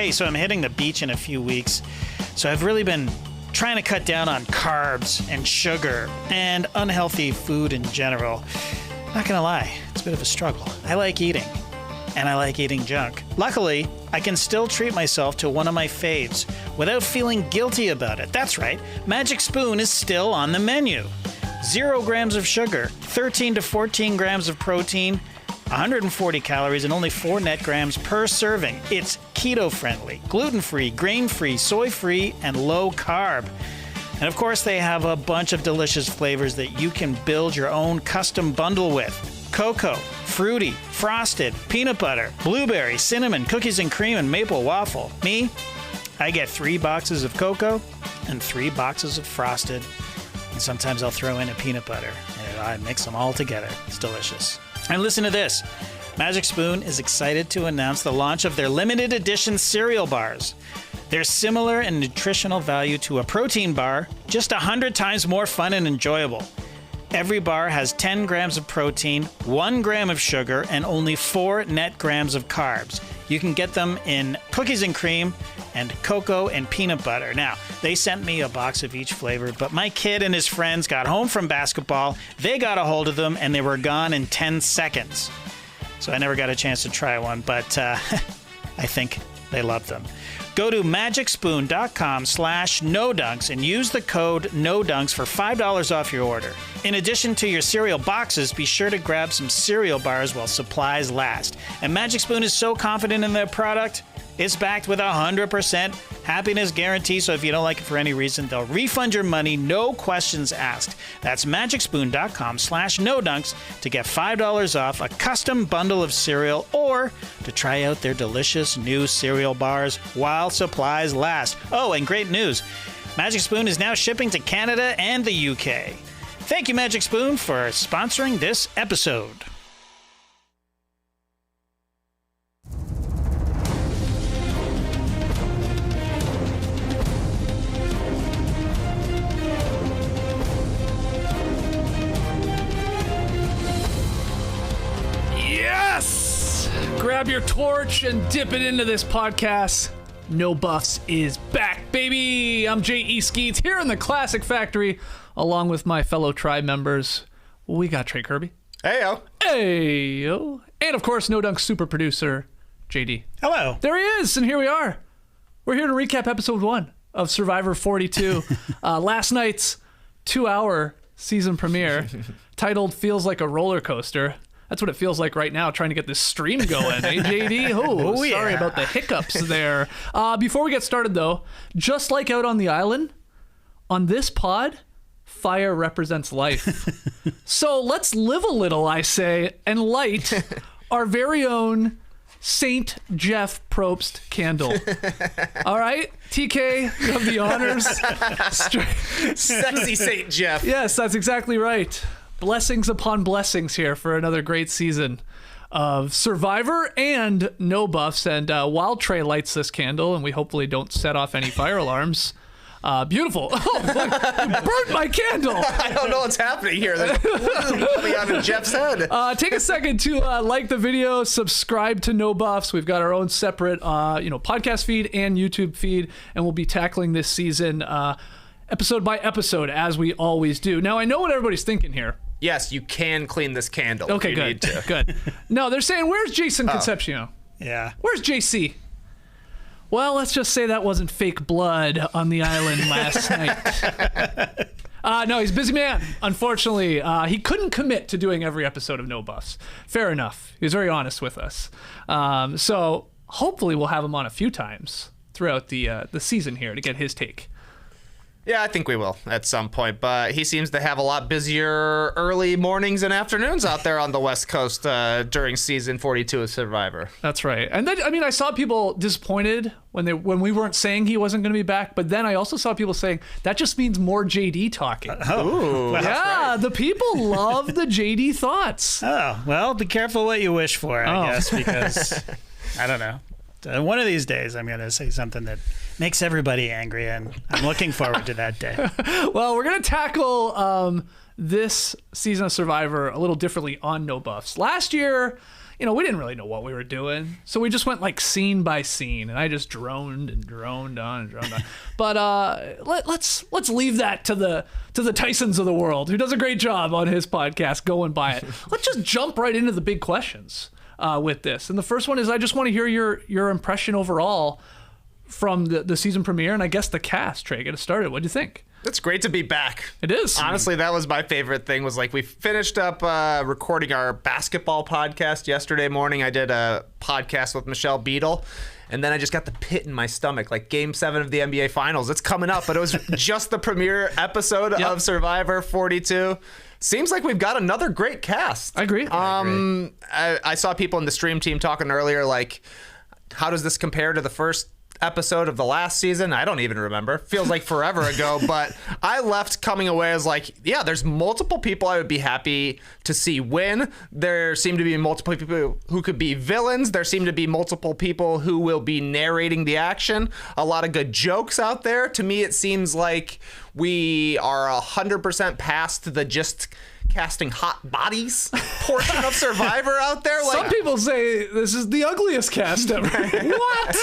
Hey, so I'm hitting the beach in a few weeks, so I've really been trying to cut down on carbs and sugar and unhealthy food in general. Not gonna lie, it's a bit of a struggle. I like eating, and I like eating junk. Luckily, I can still treat myself to one of my faves without feeling guilty about it. That's right, Magic Spoon is still on the menu. 0 grams of sugar, 13 to 14 grams of protein, 140 calories, and only 4 net grams per serving. It's keto-friendly, gluten-free, grain-free, soy-free, and low-carb. And of course, they have a bunch of delicious flavors that you can build your own custom bundle with. Cocoa, fruity, frosted, peanut butter, blueberry, cinnamon, cookies and cream, and maple waffle. Me, I get 3 boxes of cocoa and 3 boxes of frosted. And sometimes I'll throw in a peanut butter, and I mix them all together. It's delicious. And listen to this. Magic Spoon is excited to announce the launch of their limited edition cereal bars. They're similar in nutritional value to a protein bar, just 100 times more fun and enjoyable. Every bar has 10 grams of protein, 1 gram of sugar, and only 4 net grams of carbs. You can get them in cookies and cream and cocoa and peanut butter. Now, they sent me a box of each flavor, but my kid and his friends got home from basketball, they got a hold of them, and they were gone in 10 seconds. So I never got a chance to try one, but I think they love them. Go to magicspoon.com/NoDunks and use the code NODUNKS for $5 off your order. In addition to your cereal boxes, be sure to grab some cereal bars while supplies last. And Magic Spoon is so confident in their product, it's backed with a 100% happiness guarantee, so if you don't like it for any reason, they'll refund your money, no questions asked. That's magicspoon.com/NoDunks to get $5 off a custom bundle of cereal or to try out their delicious new cereal bars while supplies last. Oh, and great news. Magic Spoon is now shipping to Canada and the UK. Thank you, Magic Spoon, for sponsoring this episode. Yes! Grab your torch and dip it into this podcast. No Buffs is back, baby! I'm J.E. Skeets here in the Classic Factory, along with my fellow tribe members. We got Trey Kirby. Heyo. Heyo. And of course, No Dunk super producer, JD. Hello. There he is, and here we are. We're here to recap episode 1 of Survivor 42. Last night's 2-hour season premiere, titled Feels Like a Roller Coaster. That's what it feels like right now, trying to get this stream going, eh, JD? Oh, sorry yeah. about the hiccups there. Before we get started, though, just like out on the island, on this pod, fire represents life. So let's live a little, I say, and light our very own Saint Jeff Probst candle. All right, TK, you have the honors. Sexy Saint Jeff. Yes, that's exactly right. Blessings upon blessings here for another great season of Survivor and No Buffs. And while Trey lights this candle, and we hopefully don't set off any fire alarms, beautiful. Oh, look, you burnt my candle. I don't know what's happening here. There's blue coming out of Jeff's head. Take a second to like the video, subscribe to No Buffs. We've got our own separate podcast feed and YouTube feed, and we'll be tackling this season episode by episode, as we always do. Now, I know what everybody's thinking here. Yes, you can clean this candle. Okay, if you good. Need to. Good. No, they're saying, where's Jason Concepcion? Yeah. Where's JC? Well, let's just say that wasn't fake blood on the island last night. No, he's a busy man. Unfortunately, he couldn't commit to doing every episode of No Buffs. Fair enough. He was very honest with us. So hopefully we'll have him on a few times throughout the season here to get his take. Yeah, I think we will at some point, but he seems to have a lot busier early mornings and afternoons out there on the West Coast during season 42 of Survivor. That's right. And then, I saw people disappointed when we weren't saying he wasn't going to be back, but then I also saw people saying that just means more JD talking. Ooh, yeah, right. The people love the JD thoughts. Oh, well, be careful what you wish for, I guess, because, I don't know. One of these days, I'm going to say something that makes everybody angry, and I'm looking forward to that day. Well, we're going to tackle this season of Survivor a little differently on No Buffs. Last year, we didn't really know what we were doing. So we just went like scene by scene, and I just droned on and droned on. But let's leave that to the Tysons of the world, who does a great job on his podcast going by it. Let's just jump right into the big questions with this. And the first one is, I just want to hear your impression overall from the season premiere, and I guess the cast. Trey, get us started. What do you think? It's great to be back. It is. Honestly, that was my favorite thing, was like we finished up recording our basketball podcast yesterday morning. I did a podcast with Michelle Beadle, and then I just got the pit in my stomach, like Game 7 of the NBA Finals. It's coming up, but it was just the premiere episode of Survivor 42. Seems like we've got another great cast. I agree. I saw people in the stream team talking earlier, like, how does this compare to the first episode of the last season? I don't even remember. Feels like forever ago, but I left coming away as like, yeah, there's multiple people I would be happy to see win. There seem to be multiple people who could be villains. There seem to be multiple people who will be narrating the action. A lot of good jokes out there. To me, it seems like we are 100% past the just casting hot bodies portion of Survivor out there. Like, some people say this is the ugliest cast ever. What?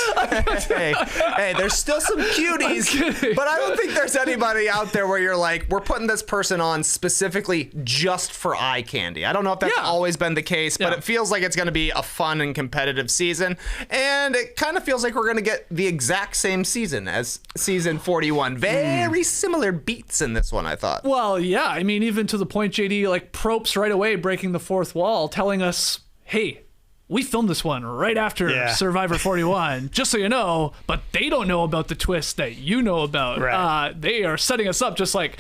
hey, there's still some cuties, but I don't think there's anybody out there where you're like, we're putting this person on specifically just for eye candy. I don't know if that's always been the case, but it feels like it's going to be a fun and competitive season, and it kind of feels like we're going to get the exact same season as season 41. Very similar beats in this one, I thought. Well, yeah. I mean, even to the point, JD, like Propes right away breaking the fourth wall, telling us, hey, we filmed this one right after Survivor 41, just so you know, but they don't know about the twist that you know about. Right. They are setting us up just like,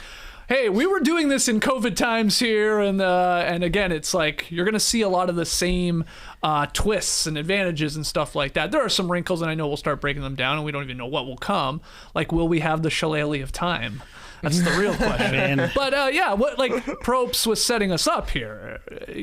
hey, we were doing this in COVID times here, and again, it's like you're going to see a lot of the same twists and advantages and stuff like that. There are some wrinkles, and I know we'll start breaking them down, and we don't even know what will come. Like, will we have the shillelagh of time? That's the real question. But what like Propes was setting us up here,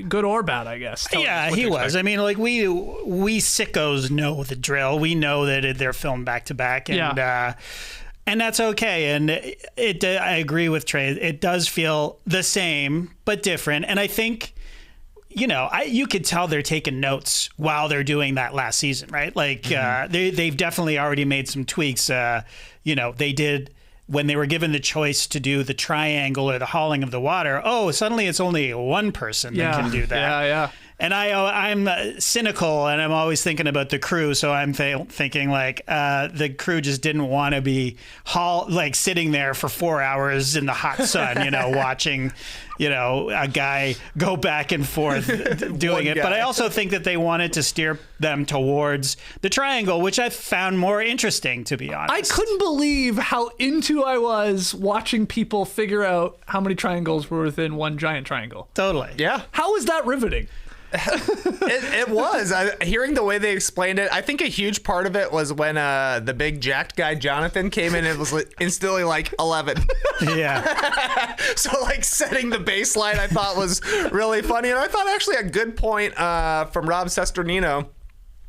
good or bad, I guess. Yeah, he was. I mean, like we sickos know the drill. We know that they're filmed back to back, and that's okay. And I agree with Trey. It does feel the same but different. And I think, you could tell they're taking notes while they're doing that last season, right? Like they've definitely already made some tweaks. They did. When they were given the choice to do the triangle or the hauling of the water, suddenly it's only one person that can do that. Yeah. And I'm cynical, and I'm always thinking about the crew. So I'm thinking like the crew just didn't want to be sitting there for 4 hours in the hot sun, watching, a guy go back and forth doing it. But I also think that they wanted to steer them towards the triangle, which I found more interesting, to be honest. I couldn't believe how into I was watching people figure out how many triangles were within one giant triangle. Totally. Yeah. How is that riveting? It was. Hearing the way they explained it, I think a huge part of it was when the big jacked guy Jonathan came in and was instantly like 11. Yeah. So like setting the baseline, I thought was really funny, and I thought actually a good point from Rob Sesternino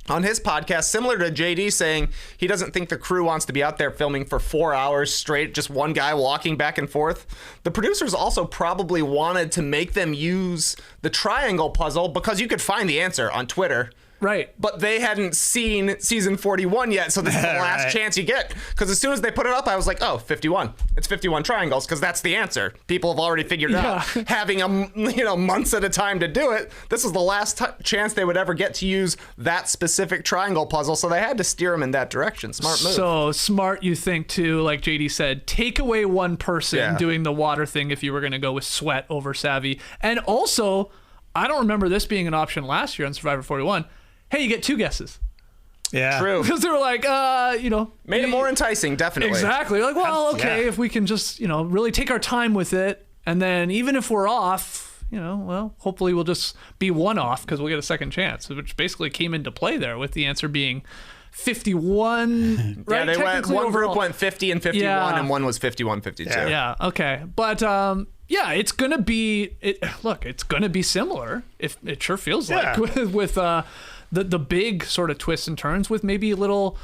on his podcast, similar to JD, saying he doesn't think the crew wants to be out there filming for 4 hours straight, just one guy walking back and forth. The producers also probably wanted to make them use the triangle puzzle because you could find the answer on Twitter. Right. But they hadn't seen season 41 yet, so this is the last chance you get. Because as soon as they put it up, I was like, 51. It's 51 triangles, because that's the answer. People have already figured it out. Having months at a time to do it, this is the last chance they would ever get to use that specific triangle puzzle, so they had to steer them in that direction. Smart move. So smart, you think, too, like JD said, take away one person doing the water thing if you were going to go with Sweat over Savvy. And also, I don't remember this being an option last year on Survivor 41. Hey, you get 2 guesses. Yeah. True. Because they were like, Made it more enticing, definitely. Exactly. Like, well, okay, if we can just, really take our time with it. And then even if we're off, hopefully we'll just be one off because we'll get a second chance, which basically came into play there with the answer being 51, right? Yeah, they went, one group went 50 and 51, and one was 51, 52. Yeah, okay. But, it's going to be, it's going to be similar. If it sure feels like with the big sort of twists and turns with maybe little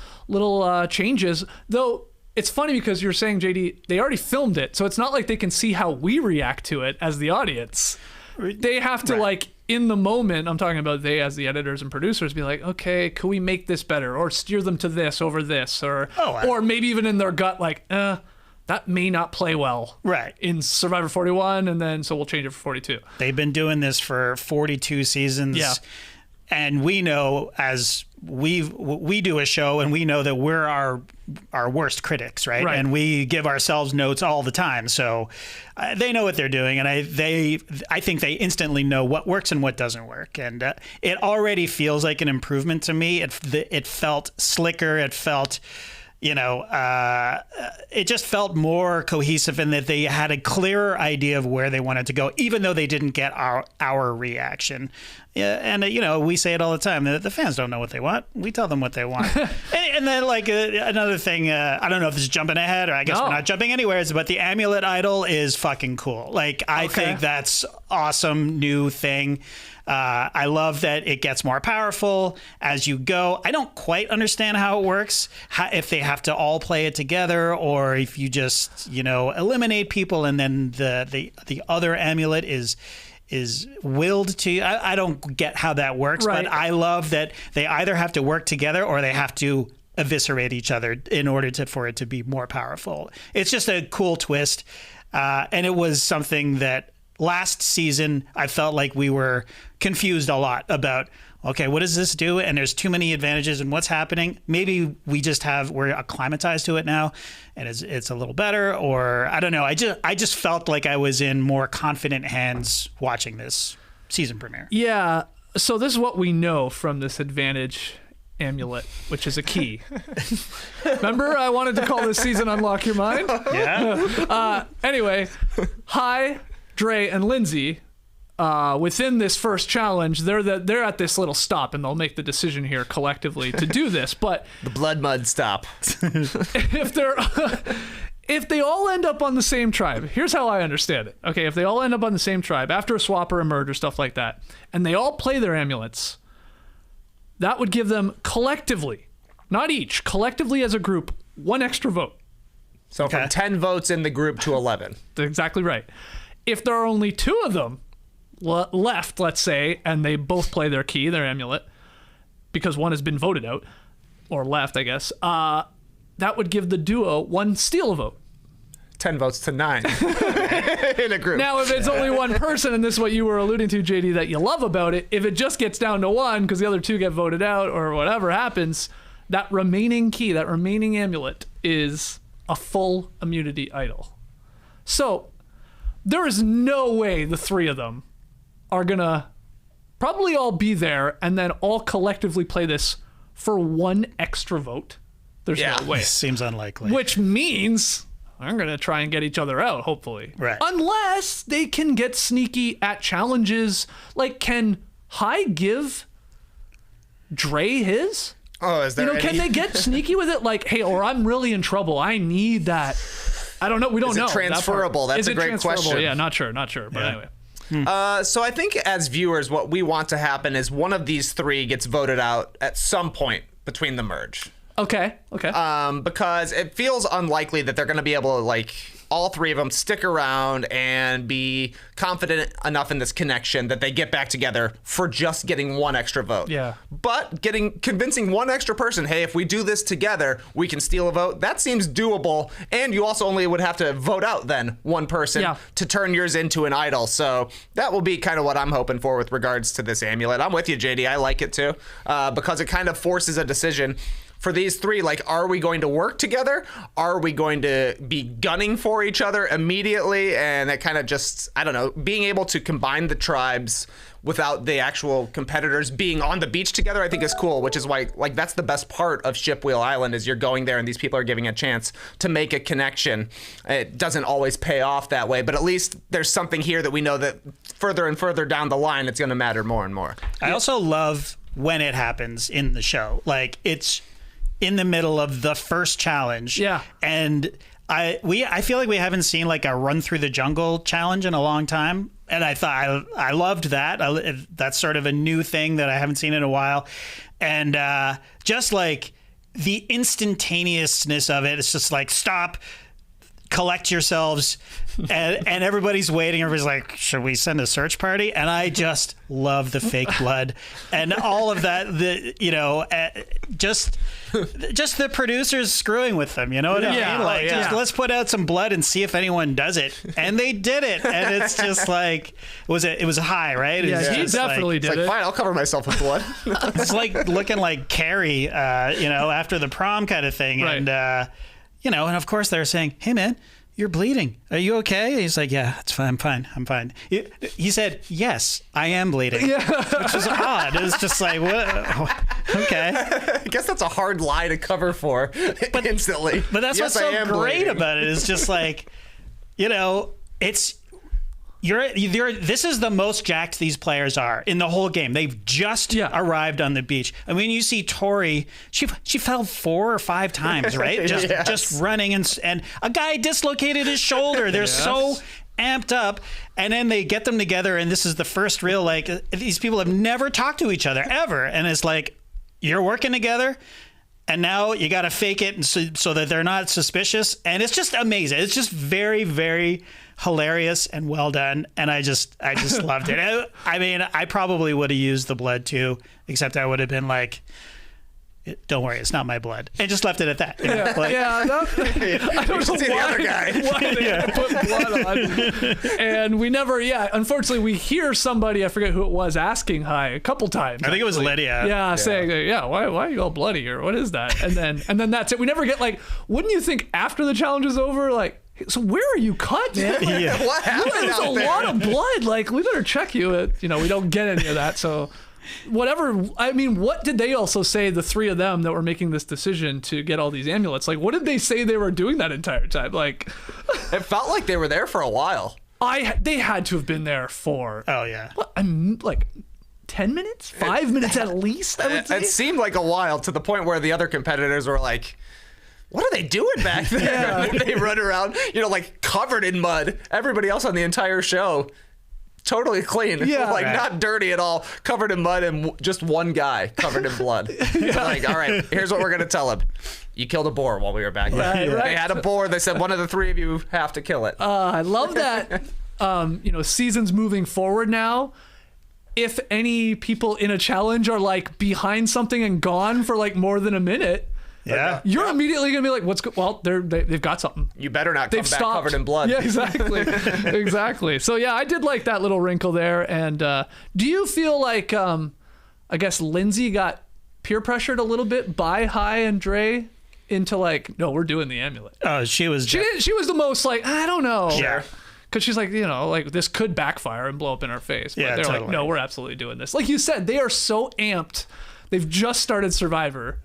changes. Though it's funny because you're saying, JD, they already filmed it, so it's not like they can see how we react to it as the audience. They have to in the moment, I'm talking about they as the editors and producers be like, okay, can we make this better or steer them to this over this or maybe even in their gut like, that may not play well in Survivor 41 and then so we'll change it for 42. They've been doing this for 42 seasons. Yeah. And we know as we do a show and we know that we're our worst critics, right? And we give ourselves notes all the time. So they know what they're doing. And I think they instantly know what works and what doesn't work. And it already feels like an improvement to me. It felt slicker. It felt... it just felt more cohesive in that they had a clearer idea of where they wanted to go, even though they didn't get our reaction. Yeah, and we say it all the time. The fans don't know what they want. We tell them what they want. and then another thing, I don't know if this is jumping ahead or I guess we're not jumping anywhere, but the Amulet idol is fucking cool. I think that's awesome new thing. I love that it gets more powerful as you go. I don't quite understand how it works, if they have to all play it together or if you just, eliminate people and then the other amulet is willed to. I don't get how that works, but I love that they either have to work together or they have to eviscerate each other in order for it to be more powerful. It's just a cool twist. And it was something that last season, I felt like we were confused a lot about, okay, what does this do? And there's too many advantages and what's happening. Maybe we're acclimatized to it now and it's a little better, or I don't know. I just felt like I was in more confident hands watching this season premiere. Yeah. So this is what we know from this advantage amulet, which is a key. Remember, I wanted to call this season Unlock Your Mind? Yeah. Anyway, Hi, Dre, and Lindsay, within this first challenge, they're at this little stop, and they'll make the decision here collectively to do this. But the blood mud stop. If they all end up on the same tribe, here's how I understand it. Okay, if they all end up on the same tribe after a swap or a merge or stuff like that, and they all play their amulets, that would give them collectively, not each, collectively as a group, one extra vote. So from 10 votes in the group to 11. That's exactly right. If there are only 2 of them left, let's say, and they both play their key, their amulet, because one has been voted out, or left, I guess, that would give the duo one steal vote. 10 votes to 9 in a group. Now, if it's only one person, and this is what you were alluding to, JD, that you love about it, if it just gets down to 1 because the other 2 get voted out or whatever happens, that remaining key, that remaining amulet is a full immunity idol. So there is no way the 3 of them are going to probably all be there and then all collectively play this for 1 extra vote. There's no way. Seems unlikely. Which means I'm going to try and get each other out, hopefully. Right. Unless they can get sneaky at challenges. Like, can Hi give Dre his? Oh, is there Can they get sneaky with it? Like, hey, or I'm really in trouble. I need that. I don't know. We don't know. Is it transferable? That's a great question. Yeah, not sure. But anyway. So I think as viewers, what we want to happen is one of these 3 gets voted out at some point between the merge. Okay. Because it feels unlikely that they're going to be able to, all 3 of them stick around and be confident enough in this connection that they get back together for just getting 1 extra vote. Yeah. But convincing 1 extra person, hey, if we do this together, we can steal a vote, that seems doable. And you also only would have to vote out then 1 person to turn yours into an idol. So that will be kind of what I'm hoping for with regards to this amulet. I'm with you, JD. I like it too, because it kind of forces a decision. For these 3, are we going to work together? Are we going to be gunning for each other immediately? And that kind of just, I don't know, being able to combine the tribes without the actual competitors being on the beach together, I think is cool, which is why, that's the best part of Shipwheel Island is you're going there and these people are giving a chance to make a connection. It doesn't always pay off that way, but at least there's something here that we know that further and further down the line, it's going to matter more and more. I also love when it happens in the show. It's in the middle of the first challenge. Yeah. And I feel like we haven't seen a run through the jungle challenge in a long time. And I thought I loved that. That's sort of a new thing that I haven't seen in a while. And just the instantaneousness of it, it's just stop, collect yourselves, and everybody's waiting. Everybody's like, should we send a search party? And I just love the fake blood and all of that. Just the producers screwing with them. You know what I mean? Like, just let's put out some blood and see if anyone does it. And they did it. And it's just like, it was a high, right? Yeah, he definitely did it. Fine, I'll cover myself with blood. It's like looking like Carrie, after the prom kind of thing. Right. And, and of course they're saying, hey, man, you're bleeding. Are you okay? He's like, yeah, it's fine. I'm fine. He said, yes, I am bleeding, which was odd. It was just like, what? Okay. I guess that's a hard lie to cover for instantly. But that's what's so great about it is just like, it's... This is the most jacked these players are in the whole game. They've just arrived on the beach. I mean, you see Tori, she fell 4 or 5 times, right? Just running, and a guy dislocated his shoulder. They're so amped up, and then they get them together, and this is the first real, like, these people have never talked to each other ever, and it's like, you're working together, and now you got to fake it so that they're not suspicious, and it's just amazing. It's just very, very hilarious and well done, and I just loved it. I mean, I probably would have used the blood too, except I would have been like, don't worry, it's not my blood, and just left it at that. I don't know the other guy. Why they put blood on. And we never, unfortunately, we hear somebody, I forget who it was, asking Hi a couple times. I think it was Lydia. Saying, why are you all bloody, or what is that? And then that's it. We never get, like, wouldn't you think after the challenge is over, like, so where are you cut, man? Like, what happened? There's a lot of blood. Like, we better check you. We don't get any of that. So, whatever. I mean, what did they also say? The 3 of them that were making this decision to get all these amulets. Like, what did they say they were doing that entire time? Like, it felt like they were there for a while. They had to have been there for. Oh yeah. I'm like. 10 minutes? 5 minutes at least, I would say. It seemed like a while, to the point where the other competitors were like, what are they doing back there? They run around, like covered in mud. Everybody else on the entire show, totally clean. Not dirty at all, covered in mud, and just one guy covered in blood. Like, all right, here's what we're going to tell him. You killed a boar while we were back there. Right. They had a boar. They said one of the 3 of you have to kill it. I love that. Seasons moving forward now. If any people in a challenge are like behind something and gone for like more than a minute, you're immediately gonna be like, they've got something. You better not come back covered in blood. Yeah, exactly. Exactly. So I did like that little wrinkle there. And do you feel like I guess Lindsay got peer pressured a little bit by Hi and Dre into like, no, we're doing the amulet? Oh, she was the most like, I don't know. Yeah. Because she's like, like, this could backfire and blow up in our face. But they're totally. like, no, we're absolutely doing this. Like you said, they are so amped. They've just started Survivor.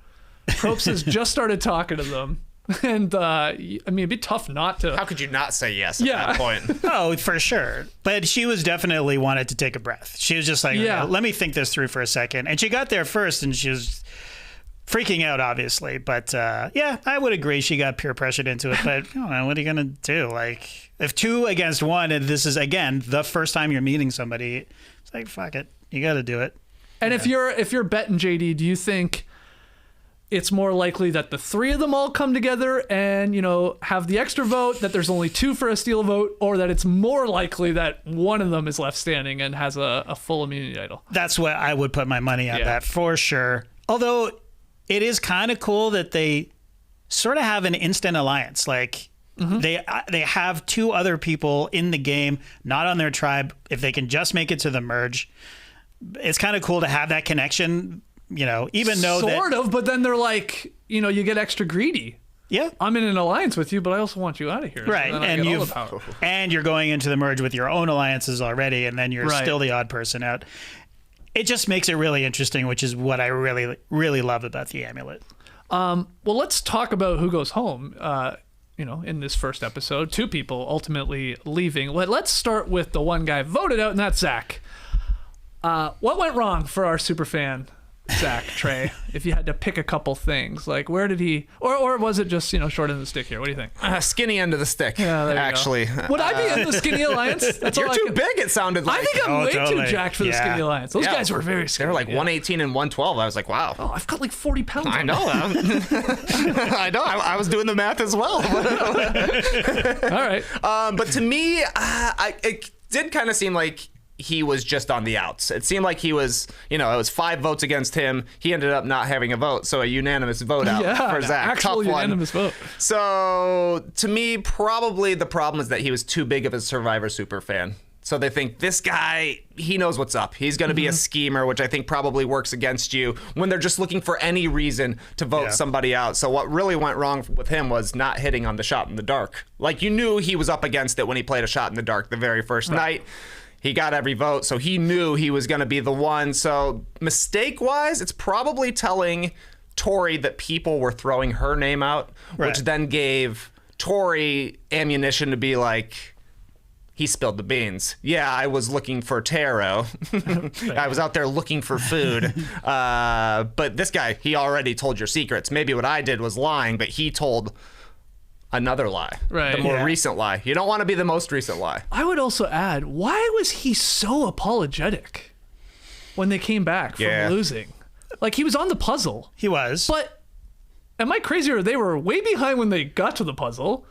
Probst has just started talking to them. And, I mean, it'd be tough not to. How could you not say yes at that point? Oh, for sure. But she was definitely wanted to take a breath. She was just like, let me think this through for a second. And she got there first, and she was freaking out, obviously. But, I would agree she got peer pressured into it. But, what are you going to do? Like, if 2 against 1, and this is, again, the first time you're meeting somebody, it's like, fuck it. You got to do it. And if you're betting, JD, do you think it's more likely that the 3 of them all come together and, have the extra vote, that there's only 2 for a steal vote, or that it's more likely that one of them is left standing and has a full immunity idol? That's what I would put my money on that for sure. Although it is kind of cool that they sort of have an instant alliance. Like, they have 2 other people in the game, not on their tribe. If they can just make it to the merge, it's kind of cool to have that connection, even though sort of, but then they're like, you get extra greedy. Yeah. I'm in an alliance with you, but I also want you out of here. Right. So and you're going into the merge with your own alliances already, and then you're still the odd person out. It just makes it really interesting, which is what I really, really love about the amulet. Well, let's talk about who goes home. In this first episode, 2 people ultimately leaving. Let's start with the one guy voted out, and that's Zach. What went wrong for our super fan Zach, Trey, if you had to pick a couple things? Like, where did he, or was it just, short end of the stick here? What do you think? Skinny end of the stick, Yeah, there you actually. go. Would I be in the Skinny Alliance? That's You're all too big, it sounded like. I think I'm way totally. too jacked for the Skinny Alliance. Those guys were very They skinny. were like 118 and 112. I was like, wow. Oh, I've got like 40 pounds. I know. I know. I was doing the math as well. All right. But to me, it did kind of seem like he was just on the outs. It seemed like he was, it was 5 votes against him. He ended up not having a vote, so a unanimous vote out for Zach. Actual Tough unanimous vote. So to me, probably the problem is that he was too big of a Survivor super fan. So they think this guy, he knows what's up. He's going to be a schemer, which I think probably works against you when they're just looking for any reason to vote somebody out. So what really went wrong with him was not hitting on the shot in the dark. Like, you knew he was up against it when he played a shot in the dark the very first night. He got every vote, so he knew he was going to be the one. So mistake-wise, it's probably telling Tori that people were throwing her name out, which then gave Tori ammunition to be like, he spilled the beans. Yeah, I was looking for taro. I was out there looking for food. But this guy, he already told your secrets. Maybe what I did was lying, but he told another lie. Right. The more recent lie. You don't want to be the most recent lie. I would also add, why was he so apologetic when they came back from losing? Like, he was on the puzzle. He was. But am I crazy, or they were way behind when they got to the puzzle?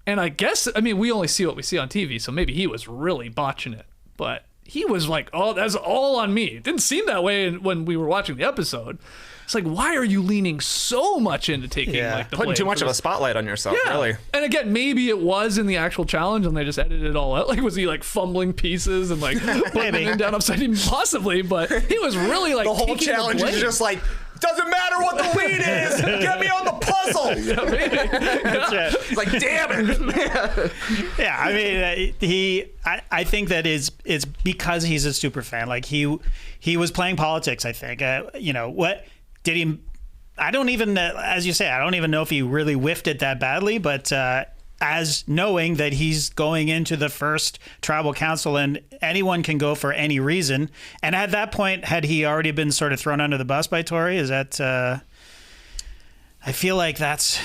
And I guess, we only see what we see on TV, so maybe he was really botching it. But he was like, oh, that's all on me. It didn't seem that way when we were watching the episode. It's like, why are you leaning so much into taking the putting blame too much for of a this? spotlight on yourself, really. And again, maybe it was in the actual challenge and they just edited it all out. Like, was he like fumbling pieces and like putting him down upside down? Possibly, but he was really like The whole taking challenge the is blame. just like, doesn't matter what the lead is, get me on the puzzle. That's right. It's like, damn it. I think that it's because he's a super fan. Like, he was playing politics, I think. What did he? I don't even, as you say, I don't even know if he really whiffed it that badly, but as knowing that he's going into the first tribal council and anyone can go for any reason. And at that point, had he already been sort of thrown under the bus by Tori? Is that, I feel like that's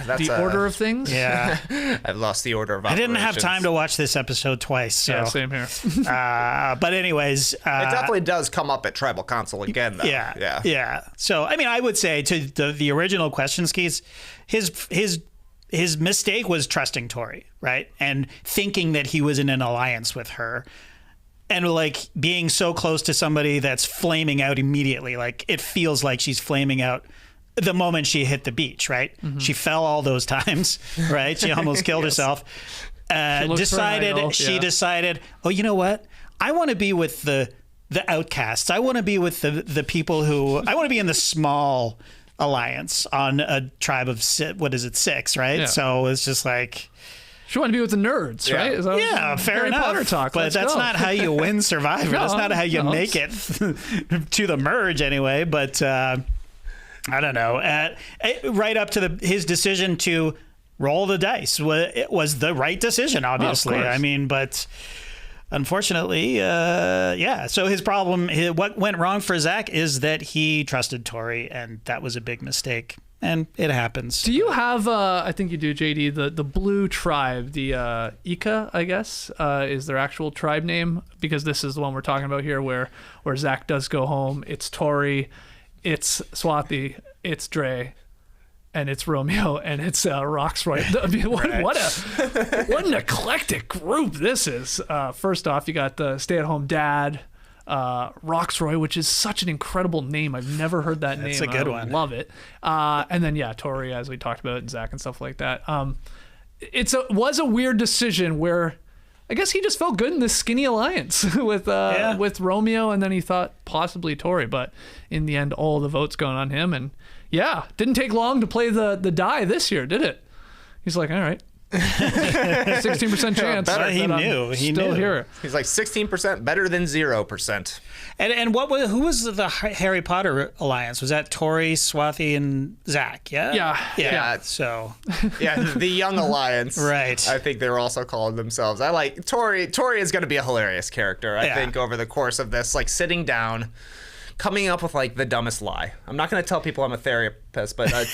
the order of things? Yeah. I've lost the order of I operations. didn't have time to watch this episode twice. So. Yeah, same here. But anyways. It definitely does come up at tribal council again, though. Yeah. So, I would say to the original question, Skeets, his mistake was trusting Tori, right? And thinking that he was in an alliance with her. And like being so close to somebody that's flaming out immediately. Like, it feels like she's flaming out the moment she hit the beach, right? Mm-hmm. She fell all those times, right? She almost killed herself. She decided, oh, you know what? I want to be with the outcasts. I want to be with the people who, I want to be in the small alliance on a tribe of 6, right? Yeah. So it's just like, She wanted to be with the nerds, right? Is that fair Harry enough. Potter talk. But Let's that's go. not how you win Survivor. That's not how you make it to the merge anyway. But I don't know. Right up to his decision to roll the dice, it was the right decision, obviously. But unfortunately, So his problem, what went wrong for Zach is that he trusted Tori, and that was a big mistake. And it happens. Do you have, I think you do, JD, the blue tribe, the Ika, I guess, is their actual tribe name? Because this is the one we're talking about here where Zach does go home. It's Tori, it's Swathi, it's Dre, and it's Romeo, and it's Roxroy. What an eclectic group this is. First off, you got the stay-at-home dad, Roxroy, which is such an incredible name. I've never heard that name. It's a good one. Love it. And then Tori, as we talked about, and Zach and stuff like that. It was a weird decision where I guess he just felt good in this skinny alliance with Romeo, and then he thought possibly Tori, but in the end, all the votes going on him. And didn't take long to play the die this year, did it? He's like, all right. 16% chance. He knew. He still knew. Here. He's like 16% better than 0%. And who was the Harry Potter alliance? Was that Tori, Swathi, and Zach? Yeah. So the Young Alliance. Right. I think they were also calling themselves. I like Tori. Tori is going to be a hilarious character. I think over the course of this, like sitting down, coming up with like the dumbest lie. I'm not going to tell people I'm a therapist, but a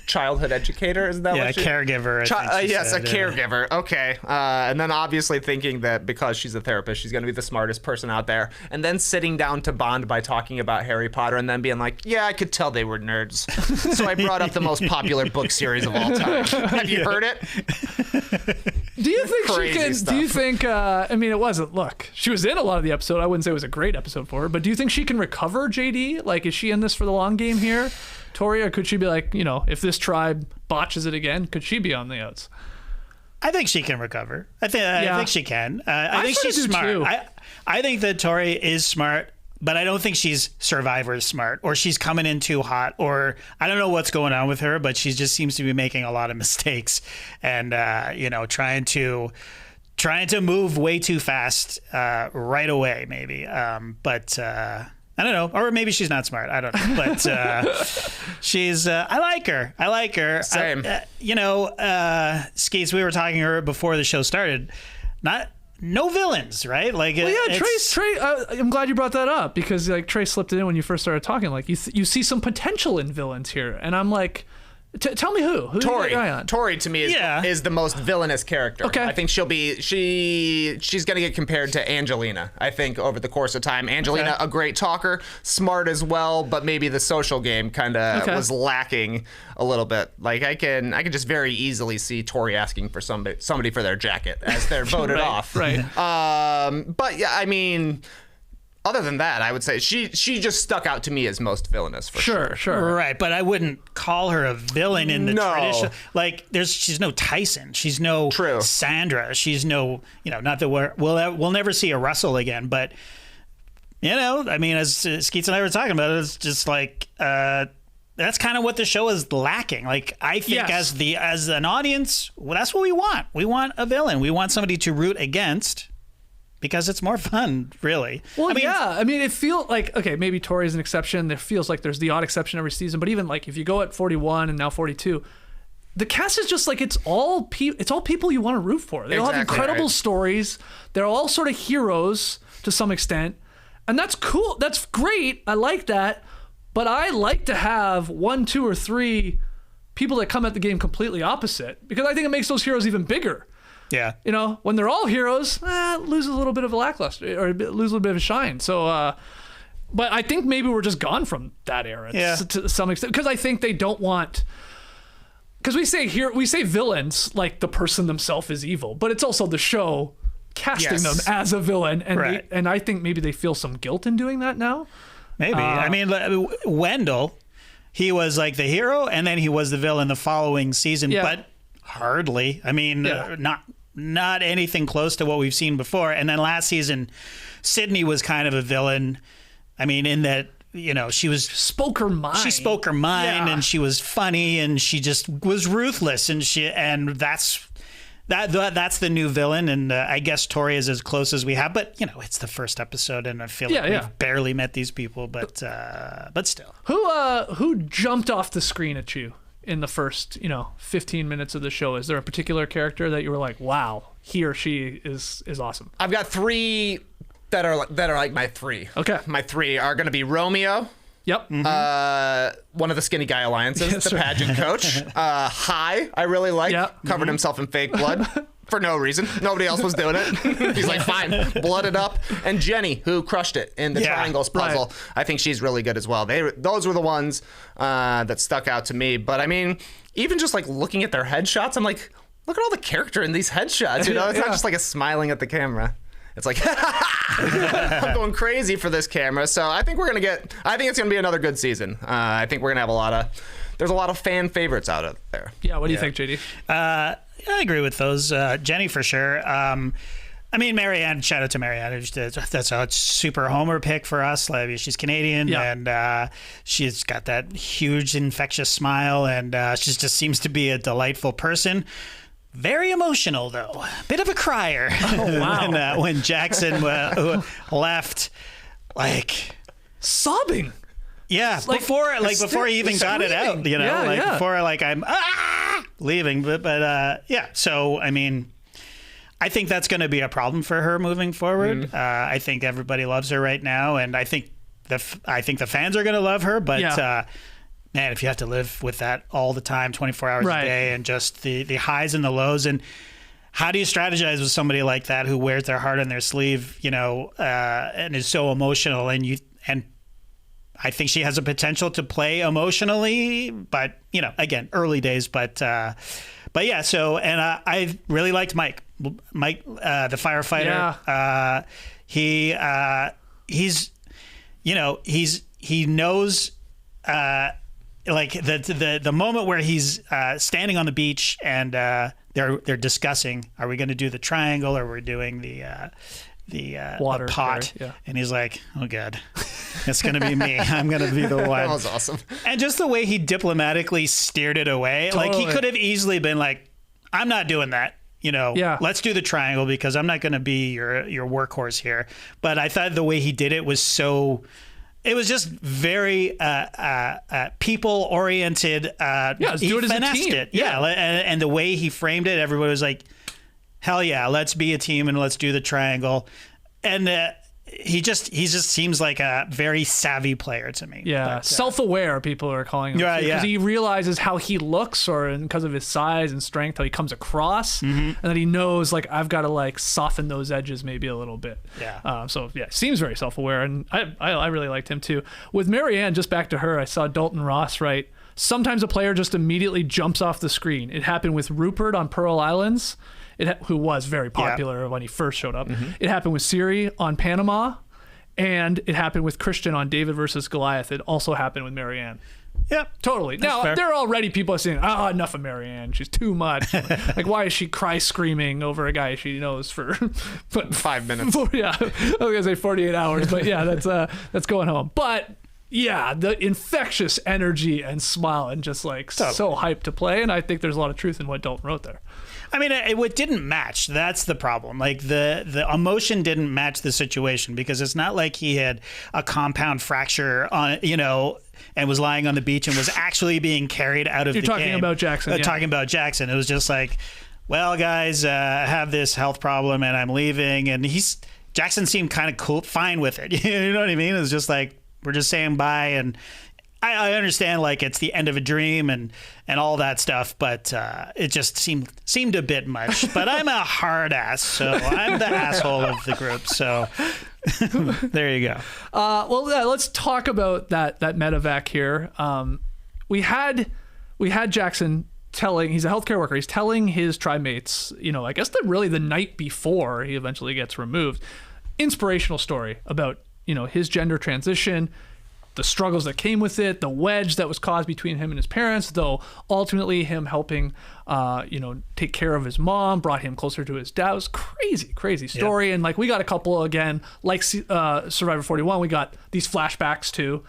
childhood educator, isn't that Yeah, what a caregiver. yes, said, a caregiver. Okay. And then obviously thinking that because she's a therapist, she's going to be the smartest person out there. And then sitting down to bond by talking about Harry Potter and then being like, yeah, I could tell they were nerds. So I brought up the most popular book series of all time. Have you heard it? Do you think Crazy she can? stuff. Do you think? I mean, it wasn't. Look, she was in a lot of the episode. I wouldn't say it was a great episode for her, but do you think she can recover, JD? Like, is she in this for the long game here, Tori, or could she be like, if this tribe botches it again, could she be on the outs? I think she can recover. I think she can. I think sort of she's do smart. too. I think that Tori is smart, but I don't think she's Survivor smart, or she's coming in too hot, or I don't know what's going on with her, but she just seems to be making a lot of mistakes and trying to move way too fast right away, maybe. But I don't know, or maybe she's not smart. I don't know, but she's. I like her. Same. Skeets. We were talking to her before the show started. No villains, right? Like, Well, yeah, Trey. I'm glad you brought that up because like Trey slipped it in when you first started talking. Like you see some potential in villains here, and I'm like, tell me who? Who Tori. you got your eye on? Tori to me is the most villainous character. Okay. I think she's gonna get compared to Angelina. I think over the course of time, Angelina a great talker, smart as well, but maybe the social game kind of was lacking a little bit. Like I can just very easily see Tori asking for somebody for their jacket as they're voted off. Right. But yeah, I mean. Other than that, I would say she just stuck out to me as most villainous for sure. Sure. Right, but I wouldn't call her a villain in the No. traditional. Like, she's no Tyson. She's no Sandra. She's no, not that we'll never see a Russell again. But I mean, as Skeets and I were talking about, it's just like that's kind of what the show is lacking. Like, I think as an audience, well, that's what we want. We want a villain. We want somebody to root against. Because it's more fun, really. Well, I mean, it feels like, okay, maybe Tori's an exception. It feels like there's the odd exception every season. But even like if you go at 41 and now 42, the cast is just like it's all people you want to root for. They all have incredible stories. They're all sort of heroes to some extent, and that's cool. That's great. I like that. But I like to have 1, 2, or 3 people that come at the game completely opposite because I think it makes those heroes even bigger. Yeah. When they're all heroes, loses a little bit of a lackluster or lose a little bit of a shine. So, but I think maybe we're just gone from that era to some extent because I think they don't want. Because we say villains like the person themselves is evil, but it's also the show casting them as a villain, and and I think maybe they feel some guilt in doing that now. Maybe. I mean, Wendell, he was like the hero, and then he was the villain the following season, but hardly. I mean, not anything close to what we've seen before. And then last season, Sydney was kind of a villain. I mean, in that, she spoke her mind. She spoke her mind, and she was funny, and she just was ruthless, and that's the new villain. And I guess Tori is as close as we have, but it's the first episode, and I feel like we've barely met these people, but still. Who jumped off the screen at you in the first 15 minutes of the show? Is there a particular character that you were like, wow, he or she is awesome? I've got 3 that are like my 3. Okay. My 3 are going to be Romeo. Yep. One of the Skinny Guy Alliances, the pageant coach. High, I really like. Covered himself in fake blood for no reason. Nobody else was doing it. He's like, fine, blood it up. And Jenny, who crushed it in the triangles puzzle. Right. I think she's really good as well. Those were the ones that stuck out to me. But I mean, even just like looking at their headshots, I'm like, look at all the character in these headshots. It's not just like a smiling at the camera. It's like, I'm going crazy for this camera. So I think it's going to be another good season. I think we're going to have there's a lot of fan favorites out there. Yeah. What do you think, JD? I agree with those. Jenny, for sure. I mean, Maryanne, shout out to Maryanne. That's a super homer pick for us. Like, she's Canadian, and she's got that huge infectious smile, and she just seems to be a delightful person. Very emotional, though. Bit of a crier. Oh, wow. when Jackson left, like sobbing. Yeah, before he even got it out, before I'm leaving. But so I mean, I think that's going to be a problem for her moving forward. I think everybody loves her right now, and I think I think the fans are going to love her, but Yeah. man, if you have to live with that all the time, 24 hours Right. a day, and just the highs and the lows, and how do you strategize with somebody like that who wears their heart on their sleeve, and is so emotional, and I think she has a potential to play emotionally, but again, early days, but yeah. So, and I really liked Mike, the firefighter. Yeah. He knows, like the moment where he's standing on the beach and they're discussing, are we going to do the triangle or we're doing the Water pot? carry, yeah. And he's like, oh God, it's going to be me. I'm going to be the one. That was awesome. And just the way he diplomatically steered it away, like he Totally. could have easily been like, I'm not doing that. Yeah. Let's do the triangle because I'm not going to be your workhorse here. But I thought the way he did it was it was just very people oriented. let's do it as a team. Yeah. And the way he framed it, everybody was like, hell yeah, let's be a team and let's do the triangle. And he just seems like a very savvy player to me. Yeah, But, self-aware people are calling him. Yeah, Because yeah. he realizes how he looks, or because of his size and strength, how he comes across, and then he knows like I've got to like soften those edges maybe a little bit. Yeah. So yeah, seems very self-aware, and I really liked him too. With Maryanne, just back to her, I saw Dalton Ross write, sometimes a player just immediately jumps off the screen. It happened with Rupert on Pearl Islands. Who was very popular when he first showed up. It happened with Siri on Panama, and it happened with Christian on David versus Goliath. It also happened with Maryanne. yeah. Totally. Now, fair. there are already people saying, enough of Maryanne. She's too much. Like, why is she cry screaming over a guy she knows for 5 minutes. yeah, I was going to say 48 hours, but yeah, that's going home. But yeah, the infectious energy and smile and just like so hyped to play. And I think there's a lot of truth in what Dalton wrote there. I mean, it didn't match. That's the problem. Like the emotion didn't match the situation because it's not like he had a compound fracture on, and was lying on the beach and was actually being carried out of the game. You're talking about Jackson. Talking about Jackson. It was just like, well, guys, I have this health problem and I'm leaving. And Jackson seemed kind of cool, fine with it. You know what I mean? It was just like, we're just saying bye. And I understand like it's the end of a dream and all that stuff, but it just seemed a bit much. But I'm a hard ass, so I'm the asshole of the group. So there you go. Let's talk about that medevac here. We had Jackson telling, he's a healthcare worker. He's telling his tribe mates, I guess really the night before he eventually gets removed, inspirational story about, his gender transition, the struggles that came with it, the wedge that was caused between him and his parents, though ultimately him helping, take care of his mom, brought him closer to his dad. It was crazy story. Yeah. And like, we got a couple again, like Survivor 41, we got these flashbacks too,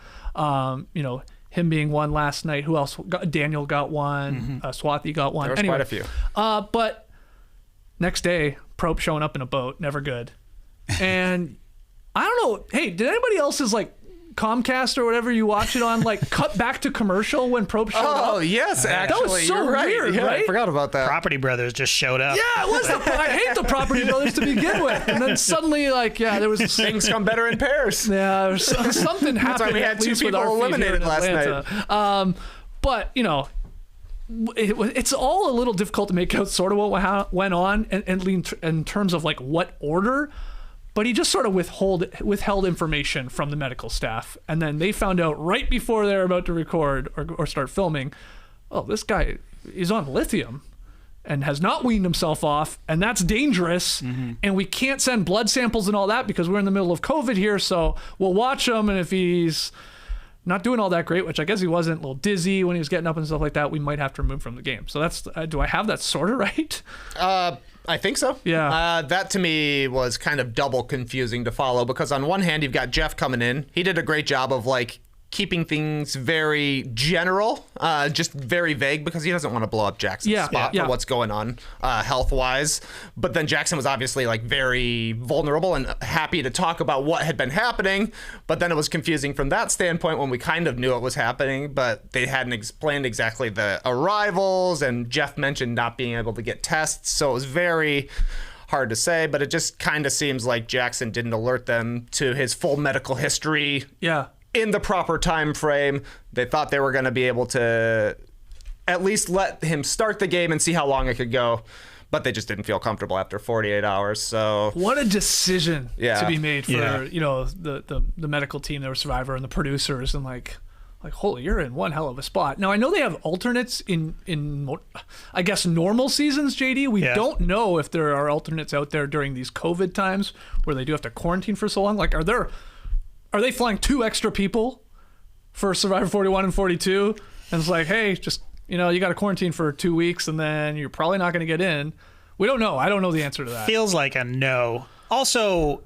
him being one last night. Who else? Daniel got one. Swati got one. There was quite a few. But next day, Probe showing up in a boat, never good. And I don't know. Hey, did anybody else's like Comcast or whatever you watch it on like cut back to commercial when Probe showed up? Oh yes, actually, that was so you're right. weird, Yeah, right? I forgot about that. Property Brothers just showed up. Yeah, it was I hate the Property Brothers to begin with, and then suddenly there was Things come better in pairs. Yeah, there's something happened. That's why we had at two least with people our feed here eliminated in last Atlanta. night. But it's all a little difficult to make out sort of what went on and in terms of like what order. But he just sort of withheld information from the medical staff. And then they found out right before they were about to record or start filming, oh, this guy is on lithium and has not weaned himself off. And that's dangerous. And we can't send blood samples and all that because we're in the middle of COVID here. So we'll watch him. And if he's not doing all that great, which I guess he wasn't, a little dizzy when he was getting up and stuff like that, we might have to remove from the game. So that's, do I have that sort of right? I think so. Yeah. That to me was kind of double confusing to follow because on one hand, you've got Jeff coming in. He did a great job of like keeping things very general, just very vague because he doesn't want to blow up Jackson's spot for what's going on health-wise. But then Jackson was obviously like very vulnerable and happy to talk about what had been happening. But then it was confusing from that standpoint when we kind of knew it was happening, but they hadn't explained exactly the arrivals. And Jeff mentioned not being able to get tests. So it was very hard to say, but it just kind of seems like Jackson didn't alert them to his full medical history in the proper time frame. They thought they were going to be able to at least let him start the game and see how long it could go, but they just didn't feel comfortable after 48 hours. So what a decision to be made for the medical team, the Survivor, and the producers, and like holy, you're in one hell of a spot. Now I know they have alternates in I guess normal seasons, JD. We don't know if there are alternates out there during these COVID times where they do have to quarantine for so long. Like, are they flying 2 extra people for Survivor 41 and 42? And it's like, hey, just, you got to quarantine for 2 weeks and then you're probably not going to get in. We don't know. I don't know the answer to that. Feels like a no. Also,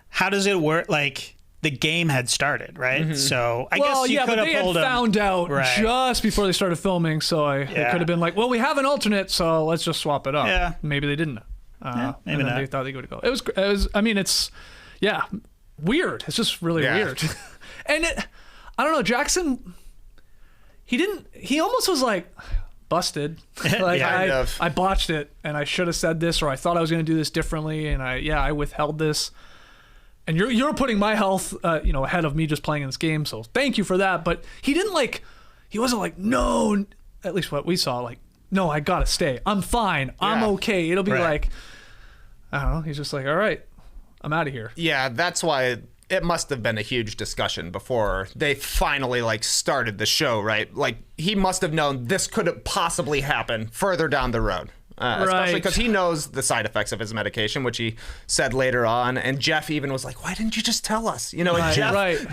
how does it work? Like, the game had started, right? Mm-hmm. So I guess you could have pulled them. They had found out just before they started filming, so it could have been like, well, we have an alternate, so let's just swap it up. Yeah. Maybe they didn't. Maybe not. They thought they would go. It was. I mean, it's weird. It's just really weird. And I don't know, Jackson. He almost was like busted. Like I botched it, and I should have said this, or I thought I was going to do this differently, and I withheld this. And you're putting my health, ahead of me just playing in this game. So thank you for that. But he wasn't like, no, at least what we saw, like, no, I got to stay. I'm fine. I'm okay. It'll be like, I don't know. He's just like, all right, I'm out of here. Yeah, that's why it must have been a huge discussion before they finally started the show, right? Like, he must have known this couldn't possibly happen further down the road. Especially because he knows the side effects of his medication, which he said later on. And Jeff even was like, why didn't you just tell us?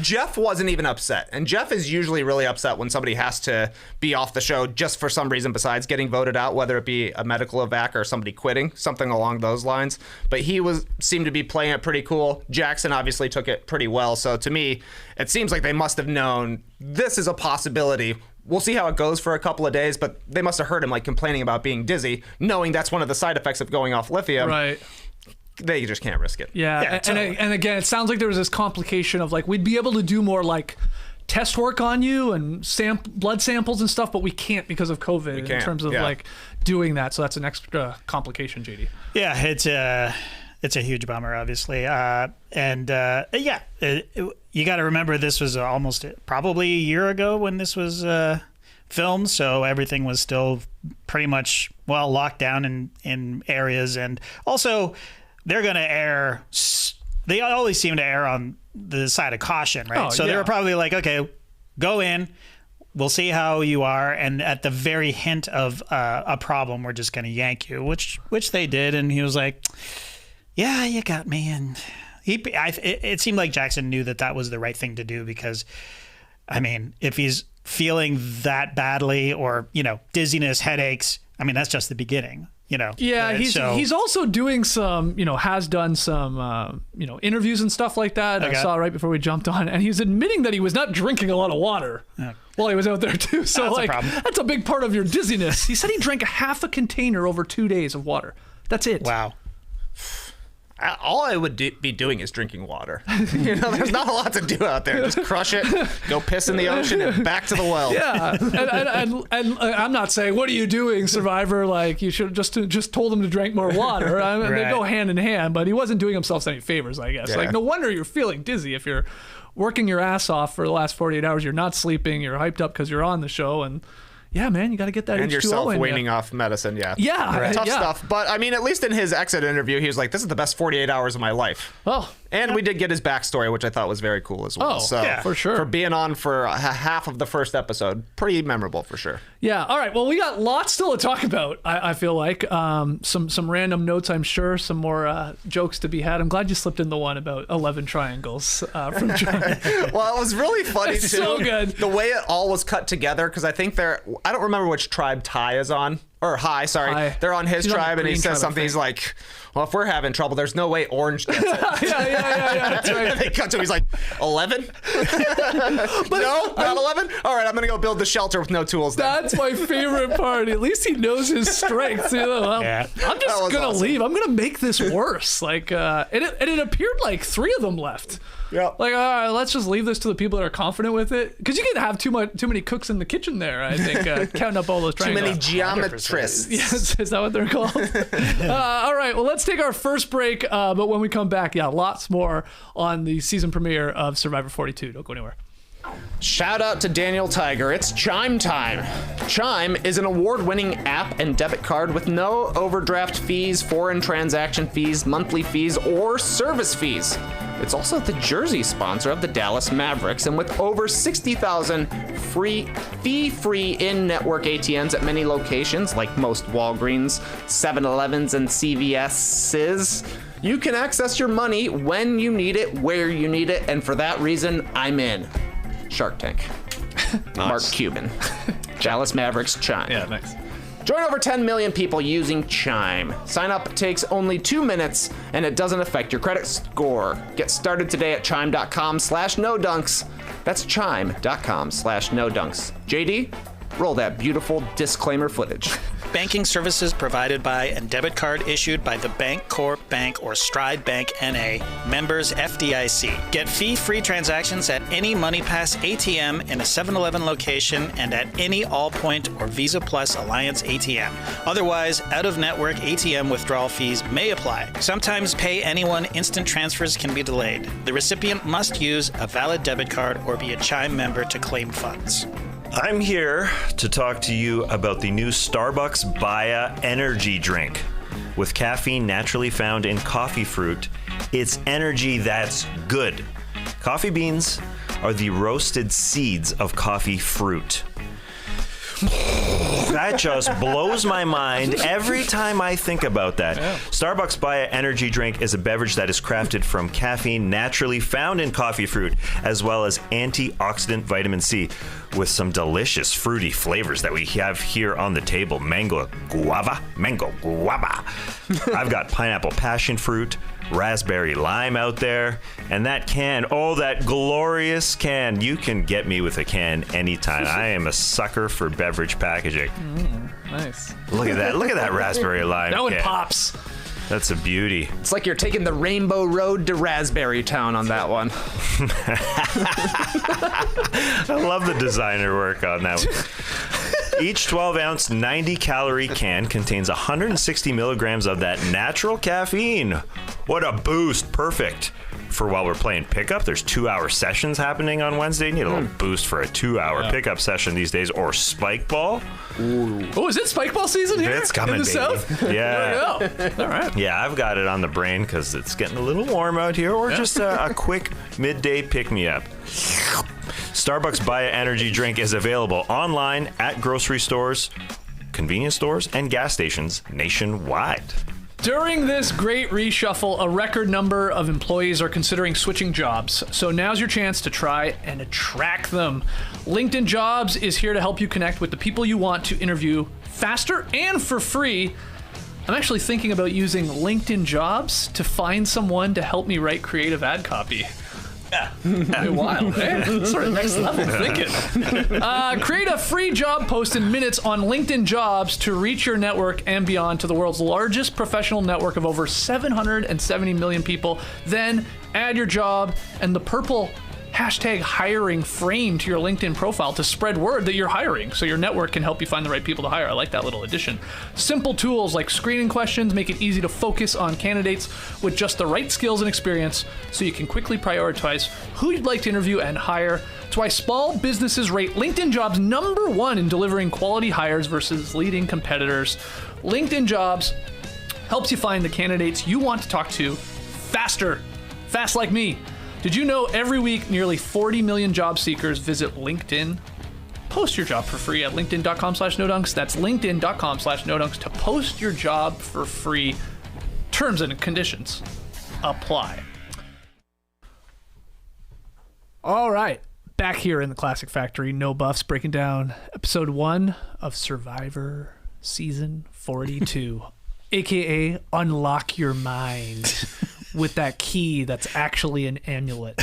Jeff wasn't even upset. And Jeff is usually really upset when somebody has to be off the show just for some reason besides getting voted out, whether it be a medical evac or somebody quitting, something along those lines. But he seemed to be playing it pretty cool. Jackson obviously took it pretty well. So to me, it seems like they must have known this is a possibility. We'll see how it goes for a couple of days, but they must have heard him complaining about being dizzy, knowing that's one of the side effects of going off lithium. Right. They just can't risk it. Yeah, totally. and again, it sounds like there was this complication of we'd be able to do more test work on you and blood samples and stuff, but we can't because of COVID in terms of doing that. So that's an extra complication, JD. Yeah, it's a huge bummer, obviously. You got to remember this was almost probably a year ago when this was filmed, so everything was still pretty much locked down in areas, and also they're going to err. They always seem to err on the side of caution, right? They were probably like, okay, go in. We'll see how you are, and at the very hint of a problem, we're just going to yank you, which they did, and he was like, yeah, you got me. And it seemed like Jackson knew that was the right thing to do because, I mean, if he's feeling that badly or, dizziness, headaches, I mean, that's just the beginning, Yeah, he's also doing some, has done some, interviews and stuff like that. Okay. I saw right before we jumped on, and he's admitting that he was not drinking a lot of water while he was out there too. So that's a big part of your dizziness. He said he drank half a container over 2 days of water. That's it. Wow. All I would be doing is drinking water. There's not a lot to do out there. Just crush it, go piss in the ocean, and back to the well. Yeah, and I'm not saying, what are you doing, Survivor? You should have just told him to drink more water. I mean, they go hand in hand, but he wasn't doing himself any favors, I guess. No wonder you're feeling dizzy if you're working your ass off for the last 48 hours. You're not sleeping. You're hyped up because you're on the show, and yeah, man, you got to get that and H2O yourself in weaning off medicine. Yeah, tough stuff. But I mean, at least in his exit interview, he was like, "This is the best 48 hours of my life." Well, and we did get his backstory, which I thought was very cool as well. For sure. For being on for half of the first episode, pretty memorable for sure. Yeah. All right. Well, we got lots still to talk about. I feel like some random notes. I'm sure some more jokes to be had. I'm glad you slipped in the one about 11 triangles from Chime. Well, it was really funny too. So good. The way it all was cut together, because I think I don't remember which tribe Ty is on. Or Hi. They're on his tribe, and he says something. He's like, well, if we're having trouble, there's no way Orange gets it. yeah. That's right. They cut to him. He's like, 11? No, not 11? All right, I'm going to go build the shelter with no tools then. That's my favorite part. At least he knows his strengths. I'm just going to leave. I'm going to make this worse. It appeared 3 of them left. Yeah. All right, let's just leave this to the people that are confident with it. Because you can have too many cooks in the kitchen there, I think, counting up all those triangles. Too many Trysts. Yes, is that what they're called? All right, well, let's take our first break. But when we come back, lots more on the season premiere of Survivor 42. Don't go anywhere. Shout out to Daniel Tiger. It's Chime time. Chime is an award-winning app and debit card with no overdraft fees, foreign transaction fees, monthly fees, or service fees. It's also the jersey sponsor of the Dallas Mavericks, and with over 60,000 fee-free in-network ATMs at many locations, like most Walgreens, 7-Elevens, and CVS's, you can access your money when you need it, where you need it, and for that reason, I'm in. Shark Tank. Mark Cuban. Dallas Mavericks Chime. Yeah, nice. Join over 10 million people using Chime. Sign up takes only 2 minutes and it doesn't affect your credit score. Get started today at chime.com/no-dunks. That's chime.com/no-dunks. JD, roll that beautiful disclaimer footage. Banking services provided by and debit card issued by the Bank Corp Bank or Stride Bank NA, members FDIC. Get fee-free transactions at any MoneyPass ATM in a 7-Eleven location and at any Allpoint or Visa Plus Alliance ATM. Otherwise, out-of-network ATM withdrawal fees may apply. Sometimes pay anyone instant transfers can be delayed. The recipient must use a valid debit card or be a Chime member to claim funds. I'm here to talk to you about the new Starbucks Baya energy drink. With caffeine naturally found in coffee fruit, it's energy that's good. Coffee beans are the roasted seeds of coffee fruit. That just blows my mind every time I think about that. Yeah. Starbucks Baya energy drink is a beverage that is crafted from caffeine naturally found in coffee fruit, as well as antioxidant vitamin C, with some delicious fruity flavors that we have here on the table. Mango guava. I've got pineapple passion fruit, raspberry lime out there, and that can, that glorious can, you can get me with a can anytime. I am a sucker for beverage packaging. Nice. Look at that raspberry lime. That one can. pops. That's a beauty. It's like you're taking the Rainbow Road to Raspberry Town on that one. I love the designer work on that one. Each 12-ounce, 90-calorie can contains 160 milligrams of that natural caffeine. What a boost. Perfect for while we're playing pickup. There's 2-hour sessions happening on Wednesday. You need a little boost for a 2-hour pickup session these days. Or spike ball. Ooh. Oh, is it spike ball season here? It's coming, in the baby. South? Yeah. All right. Yeah, I've got it on the brain because it's getting a little warm out here. Or just a quick midday pick-me-up. Starbucks Baya energy drink is available online at grocery stores, convenience stores, and gas stations nationwide. During this great reshuffle, a record number of employees are considering switching jobs. So now's your chance to try and attract them. LinkedIn Jobs is here to help you connect with the people you want to interview faster and for free. I'm actually thinking about using LinkedIn Jobs to find someone to help me write creative ad copy. Wild, eh? Sort of next level thinking. Create a free job post in minutes on LinkedIn Jobs to reach your network and beyond to the world's largest professional network of over 770 million people. Then add your job and the purple #hiring frame to your LinkedIn profile to spread word that you're hiring so your network can help you find the right people to hire. I like that little addition. Simple tools like screening questions make it easy to focus on candidates with just the right skills and experience so you can quickly prioritize who you'd like to interview and hire. That's why small businesses rate LinkedIn Jobs #1 in delivering quality hires versus leading competitors. LinkedIn Jobs helps you find the candidates you want to talk to faster. Fast like me. Did you know every week nearly 40 million job seekers visit LinkedIn? Post your job for free at linkedin.com/nodunks. That's linkedin.com/nodunks to post your job for free. Terms and conditions apply. All right. Back here in the Classic Factory, No Buffs, breaking down episode 1 of Survivor Season 42, a.k.a. Unlock Your Mind. With that key that's actually an amulet.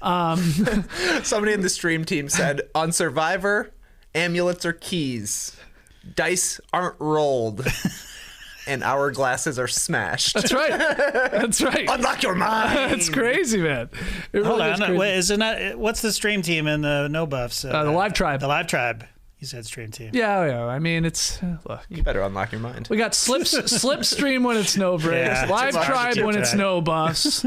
Somebody in the stream team said, on Survivor, amulets are keys. Dice aren't rolled. And hourglasses are smashed. That's right. That's right. Unlock your mind. That's crazy, man. It Hold really on. Wait, what's the stream team in the No Buffs? the Live Tribe. The Live Tribe. You said stream team. Yeah. I mean, it's look. You better unlock your mind. We got Slipstream when it's no breaks, Yeah, Live it's Tribe Chip when it's Tribe. no buffs,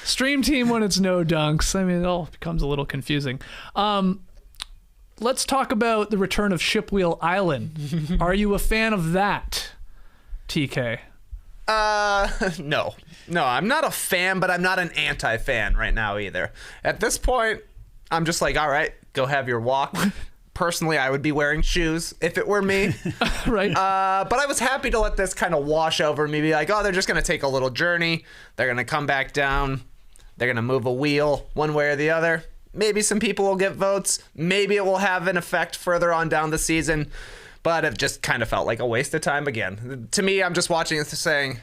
Stream Team when it's no dunks. I mean, it all becomes a little confusing. Let's talk about the return of Shipwheel Island. Are you a fan of that, TK? No, I'm not a fan, but I'm not an anti-fan right now either. At this point, I'm just like, all right, go have your walk. Personally, I would be wearing shoes if it were me. Right. But I was happy to let this kind of wash over me, be like, oh, they're just going to take a little journey. They're going to come back down. They're going to move a wheel one way or the other. Maybe some people will get votes. Maybe it will have an effect further on down the season. But it just kind of felt like a waste of time again. To me, I'm just watching this saying,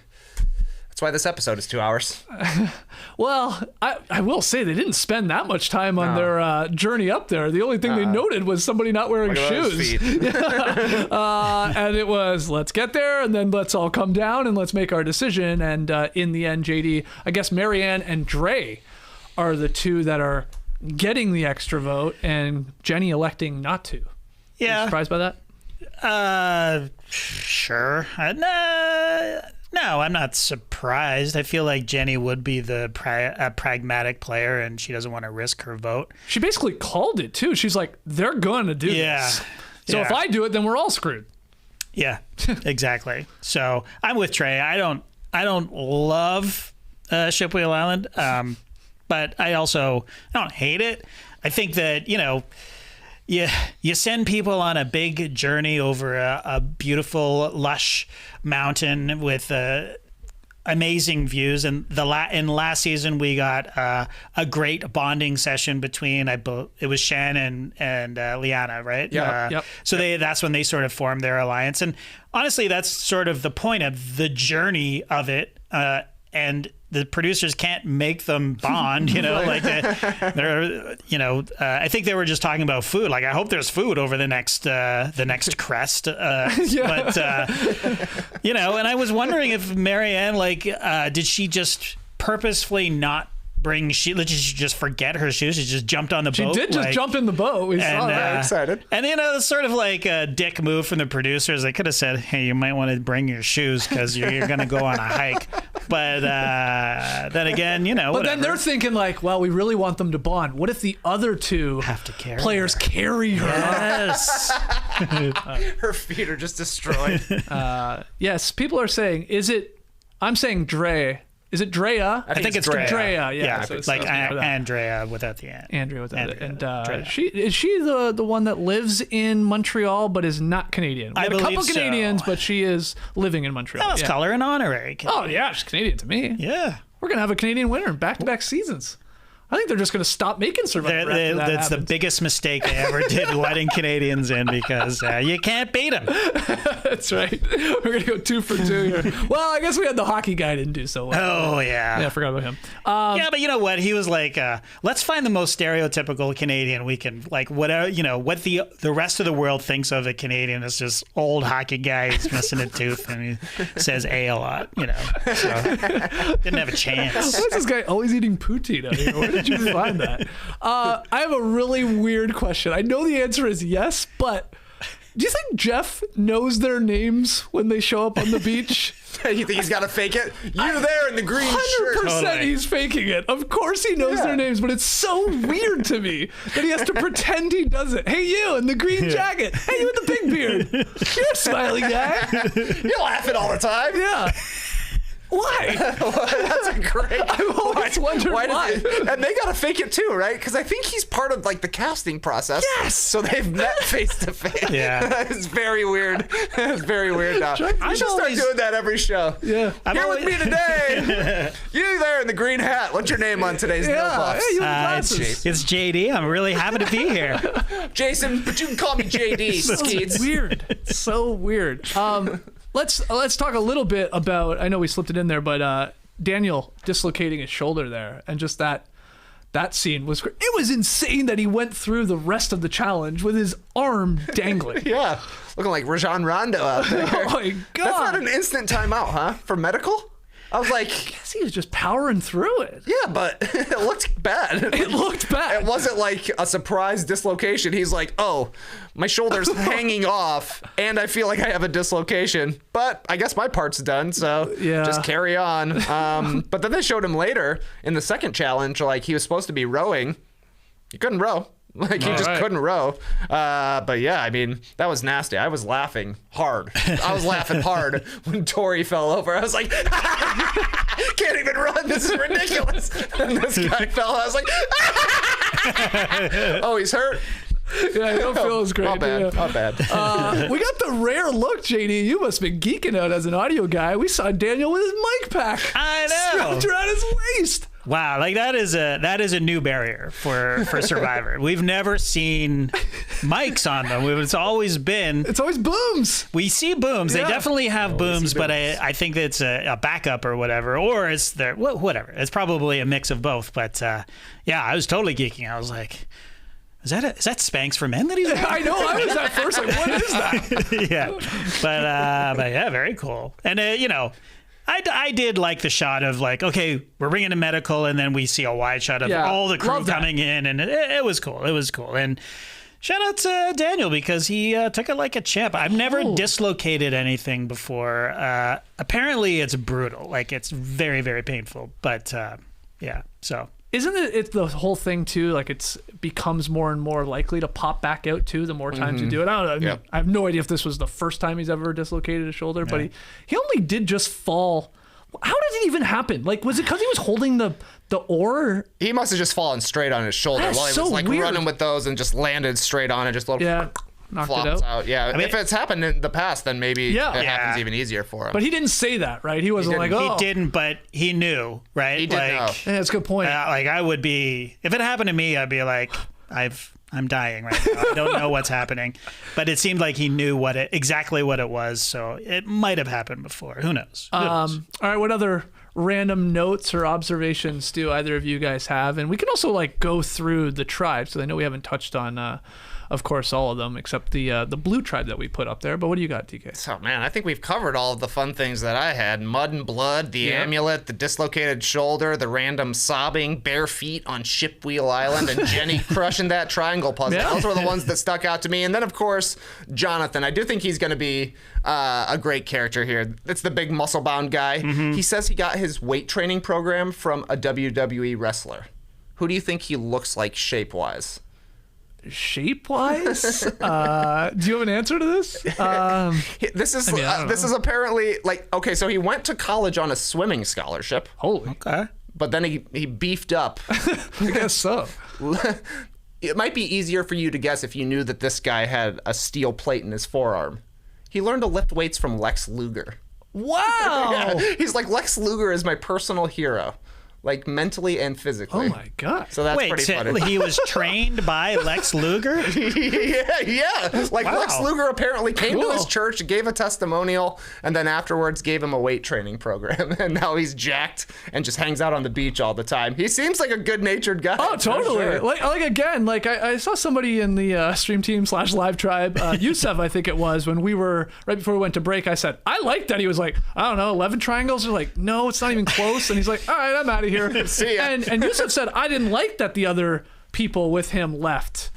that's why this episode is 2 hours. Well, I will say they didn't spend that much time on their journey up there. The only thing they noted was somebody not wearing Look at those shoes. feet. And it was, let's get there, and then let's all come down, and let's make our decision. And in the end, JD, I guess Maryanne and Dre are the two that are getting the extra vote, and Jenny electing not to. Are you Yeah. surprised by that? Sure. No, I'm not surprised. I feel like Jenny would be the pragmatic player, and she doesn't want to risk her vote. She basically called it, too. She's like, they're going to do this. So if I do it, then we're all screwed. Yeah, exactly. So I'm with Trey. I don't love Shipwheel Island, but I don't hate it. I think that, you send people on a big journey over a beautiful, lush mountain with amazing views. And in last season, we got a great bonding session between, it was Shan and Liana, right? Yep. So that's when they sort of formed their alliance. And honestly, that's sort of the point of the journey of it. And the producers can't make them bond, I think they were just talking about food. Like, I hope there's food over the next crest. But, and I was wondering if Maryanne, did she just purposefully not bring shoes? Did she just forget her shoes? She just jumped on the boat? She did just jump in the boat. We saw that. Excited. And, it's sort of like a dick move from the producers. They could have said, hey, you might want to bring your shoes because you're going to go on a hike. But then again, But whatever. then they're thinking like, well, we really want them to bond. What if the other two have to carry players carry her? Yes. Her feet are just destroyed. Yes, people are saying, I'm saying Dre. Is it Drea? I think it's Drea. Drea, Yeah, so it's like for that. Andrea without the N. Andrea was at it. And Drea. is she the one that lives in Montreal but is not Canadian? We I have a couple believe so. Canadians, but she is living in Montreal. Now let's call her an honorary. Oh yeah, she's Canadian to me. Yeah. We're gonna have a Canadian winner in back-to-back seasons. I think they're just gonna stop making Survivor. after that That's the happens. biggest mistake they ever did, letting Canadians in, because you can't beat them. That's right. We're gonna go 2 for 2 here. Well, I guess we had the hockey guy didn't do so well. Oh, yeah. Yeah, I forgot about him. Yeah, but you know what? He was like, let's find the most stereotypical Canadian we can, like, whatever, what the rest of the world thinks of a Canadian is just old hockey guy who's missing a tooth and he says A a lot, So didn't have a chance. Why is this guy always eating poutine out here? Where did you find that? I have a really weird question. I know the answer is yes, but do you think Jeff knows their names when they show up on the beach? You think he's got to fake it? You there in the green 100% shirt. Totally. he's faking it. Of course he knows their names, but it's so weird to me that he has to pretend he doesn't. Hey, you in the green jacket. Hey, you with the big beard. You're a smiley guy. You're laughing all the time. Yeah. Why? That's a great. I've always wondered why. And they gotta fake it too, right? Because I think he's part of the casting process. Yes. So they've met face to face. Yeah. It's very weird. It's very weird now. I'm You should start always- doing that every show. Yeah. Here with me today. You there in the green hat. What's your name on today's No Yeah. Buffs? Hey, you with glasses. It's JD. I'm really happy to be here. Jason, but you can call me JD. Skeets. Weird. It's so weird. Let's talk a little bit about, I know we slipped it in there, but Daniel dislocating his shoulder there, and just that scene was great. It was insane that he went through the rest of the challenge with his arm dangling. Yeah. Looking like Rajon Rondo out there. Oh my God. That's not an instant timeout, huh? For medical? I was like, I guess he was just powering through it. yeah, but it looked bad. It looked bad. It wasn't like a surprise dislocation. He's like, oh, my shoulder's hanging off, and I feel like I have a dislocation, but I guess my part's done, so just carry on. But then they showed him later in the second challenge, like he was supposed to be rowing. He couldn't row. Like, he just couldn't row. But yeah, I mean, that was nasty. I was laughing hard. I was laughing hard when Tori fell over. I was like, can't even run. This is ridiculous. And this guy fell. I was like, oh, he's hurt. Yeah, I don't feel as great. Not bad. Yeah. Not bad. We got the rare look, JD. You must have been geeking out as an audio guy. We saw Daniel with his mic pack. I know. Strapped around his waist. Wow, like that is a new barrier for Survivor. We've never seen mics on them. It's always booms. We see booms. Yeah. They definitely have booms, but I think that it's a backup or whatever, or it's whatever. It's probably a mix of both. But yeah, I was totally geeking. I was like, is that Spanx for men that he's wearing? I know. I was at first like, what is that? Yeah, but yeah, very cool. And you know, I did like the shot of like, okay, we're bringing a medical, and then we see a wide shot of all the crew coming in, and it was cool. It was cool. And shout out to Daniel because he took it like a champ. I've never dislocated anything before. Apparently, it's brutal. Like, it's very, very painful. But yeah, so. Isn't it's the whole thing too? Like, it's becomes more and more likely to pop back out too the more times you do it. I don't know. I have no idea if this was the first time he's ever dislocated a shoulder, but he only did just fall. How did it even happen? Like, was it because he was holding the oar? He must have just fallen straight on his shoulder while he was like running with those and just landed straight on it. Just a little knocked flops it out. Yeah, I mean, if it's happened in the past, then maybe it happens even easier for him. But he didn't say that, right? He wasn't like, oh. He didn't, but he knew, right? He did know. Yeah, that's a good point. Like, I would be, if it happened to me, I'd be like, I'm dying right now. I don't know what's happening. But it seemed like he knew exactly what it was, so it might have happened before. Who knows? All right, what other random notes or observations do either of you guys have? And we can also like go through the tribes, because I know we haven't touched on of course all of them except the blue tribe that we put up there. But what do you got, TK? So man, I think we've covered all of the fun things that I had. Mud and blood, the amulet, the dislocated shoulder, the random sobbing, bare feet on Shipwheel Island, and Jenny crushing that triangle puzzle. Those were the ones that stuck out to me. And then of course Jonathan. I do think he's going to be a great character here. It's the big muscle bound guy. He says he got his weight training program from a WWE wrestler. Who do you think he looks like shape-wise? Shape-wise? Do you have an answer to this? This is apparently like, okay, so he went to college on a swimming scholarship. Holy. Okay. But then he beefed up. I guess so. It might be easier for you to guess if you knew that this guy had a steel plate in his forearm. He learned to lift weights from Lex Luger. Wow. Yeah, he's like, Lex Luger is my personal hero. Like, mentally and physically. Oh my god! So that's pretty funny. He was trained by Lex Luger? yeah. Like, Lex Luger apparently came to his church, gave a testimonial, and then afterwards gave him a weight training program. And now he's jacked and just hangs out on the beach all the time. He seems like a good-natured guy. Oh, totally. Sure. Like again, like I saw somebody in the stream team / live tribe, Yusef, I think it was, when we were right before we went to break. I said I liked that. He was like, I don't know, 11 triangles. They're like, no, it's not even close. And he's like, all right, I'm out of here. See ya. And Yusuf said, I didn't like that the other people with him left.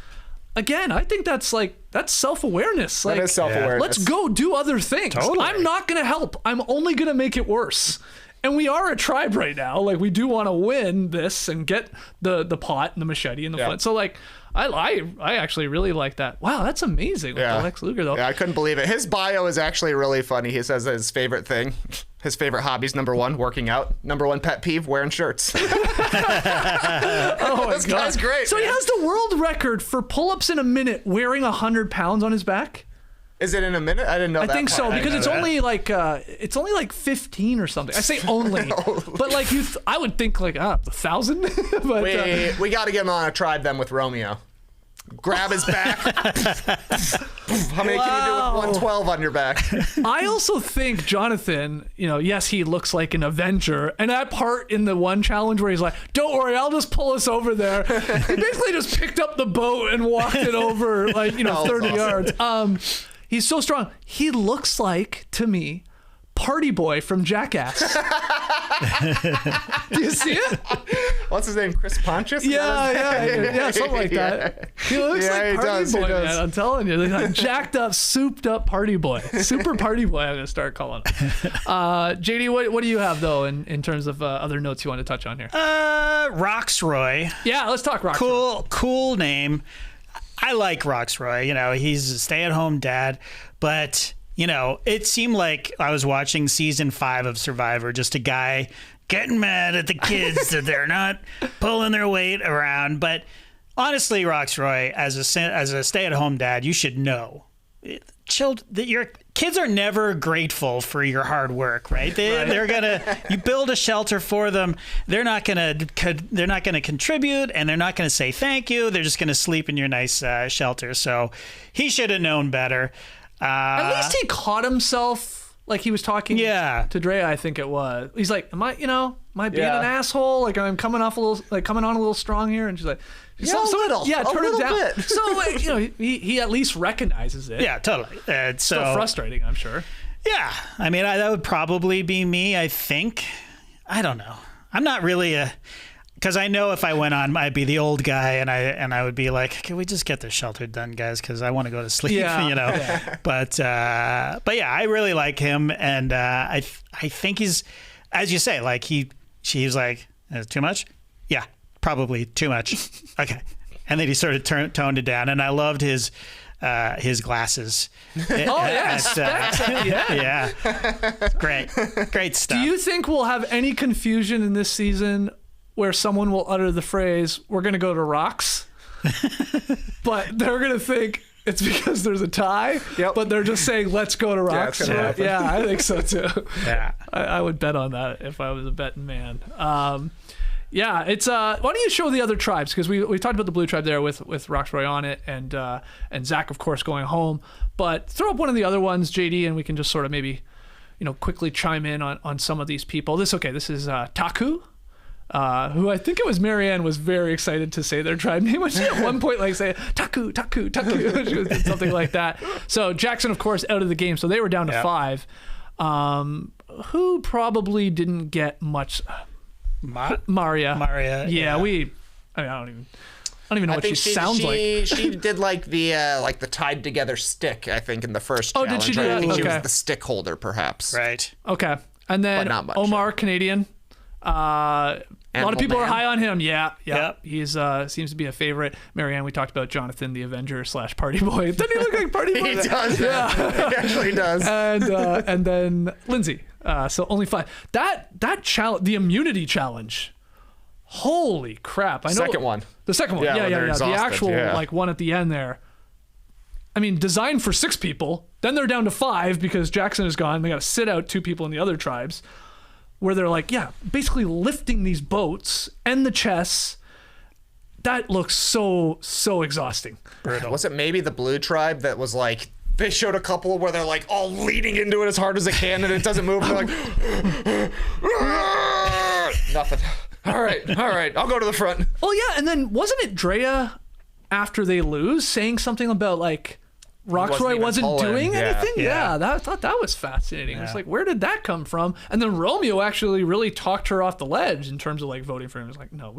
Again, I think that's self-awareness. Like, that is self-awareness. Let's go do other things. Totally. I'm not going to help. I'm only going to make it worse. And we are a tribe right now. Like, we do want to win this and get the pot and the machete and the flint. So, like, I actually really like that. Wow, that's amazing with Lex Luger, though. Yeah, I couldn't believe it. His bio is actually really funny. He says that his favorite thing, his favorite hobbies, #1, working out. #1 pet peeve, wearing shirts. Oh my This guy's great. So he has the world record for pull-ups in a minute wearing 100 pounds on his back? Is it in a minute? I didn't know that. I think so, part. because it's only like 15 or something. I say only, but like I would think like 1,000. But we got to get him on a tribe then with Romeo. Grab his back. How many can you do with 112 on your back? I also think Jonathan, yes, he looks like an Avenger, and that part in the one challenge where he's like, "Don't worry, I'll just pull us over there." He basically just picked up the boat and walked it over 30 yards. He's so strong. He looks like, to me, Party Boy from Jackass. Do you see it? What's his name? Chris Pontius? Yeah, something like that. He looks like Party Boy, man. I'm telling you, like jacked up, souped up Party Boy, super Party Boy. I'm gonna start calling him. JD, what do you have though in terms of other notes you want to touch on here? Roxroy. Yeah, let's talk Roxroy. Cool name. I like Roxroy. You know, he's a stay-at-home dad, but you know, it seemed like I was watching season 5 of Survivor, just a guy getting mad at the kids that they're not pulling their weight around. But honestly, Roxroy, as a stay-at-home dad, you should know, your kids are never grateful for your hard work, right? They're gonna, you build a shelter for them. They're not gonna contribute, and they're not gonna say thank you. They're just gonna sleep in your nice shelter. So he should have known better. At least he caught himself, like he was talking to Drea, I think it was. He's like, am I being an asshole? Like I'm coming on a little strong here? And she's like, a little bit. So he at least recognizes it. Yeah, totally. It's still frustrating, I'm sure. Yeah, I mean, that would probably be me, I think. I don't know. I'm not really because I know if I went on, I'd be the old guy, and I would be like, can we just get the shelter done, guys? Because I want to go to sleep, Yeah. But yeah, I really like him, and I think he's, as you say, like she's like, too much? Yeah, probably too much. Okay, and then he sort of toned it down, and I loved his glasses. Yeah, great stuff. Do you think we'll have any confusion in this season where someone will utter the phrase, we're going to go to rocks, but they're going to think it's because there's a tie, but they're just saying, let's go to rocks? Yeah, I think so too. Yeah, I would bet on that if I was a betting man. Yeah, it's why don't you show the other tribes, because we talked about the blue tribe there with Roxroy on it, and Zach, of course, going home, but throw up one of the other ones, JD, and we can just sort of maybe quickly chime in on some of these people. This is Taku, who I think it was Maryanne was very excited to say their tribe name, when she at one point like say Taku, Taku, Taku, she was something like that. So Jackson, of course, out of the game, so they were down to 5. Who probably didn't get much? Maria. Yeah, I don't even know what she sounds like. She did like the tied together stick, I think, in the first challenge. Did she do that? I think she Okay. was the stick holder, perhaps. Right. Okay. And then But not much, Omar, Canadian. A lot of people are Man. high on him. Yeah. Yep. He's seems to be a favorite. Maryanne, we talked about Jonathan, the Avenger / Party Boy. Doesn't he look like Party Boy? He does. Yeah. He actually does. And then Lindsay. So only 5. That challenge, the immunity challenge. Holy crap! I know Second one. The second one. Yeah, when they're The exhausted, actual like one at the end there. I mean, designed for 6 people. Then they're down to 5 because Jackson is gone. They got to sit out 2 people in the other tribes, where they're like, basically lifting these boats and the chests. That looks so exhausting. Brutal. Was it maybe the blue tribe that was like, they showed a couple where they're like all leaning into it as hard as they can and it doesn't move, and they're like nothing. All right, I'll go to the front. Oh yeah, and then wasn't it Drea after they lose saying something about like Roxroy wasn't even pulling. doing anything? Yeah. I thought that was fascinating. It's like, where did that come from? And then Romeo actually really talked her off the ledge in terms of like voting for him. It's like, no,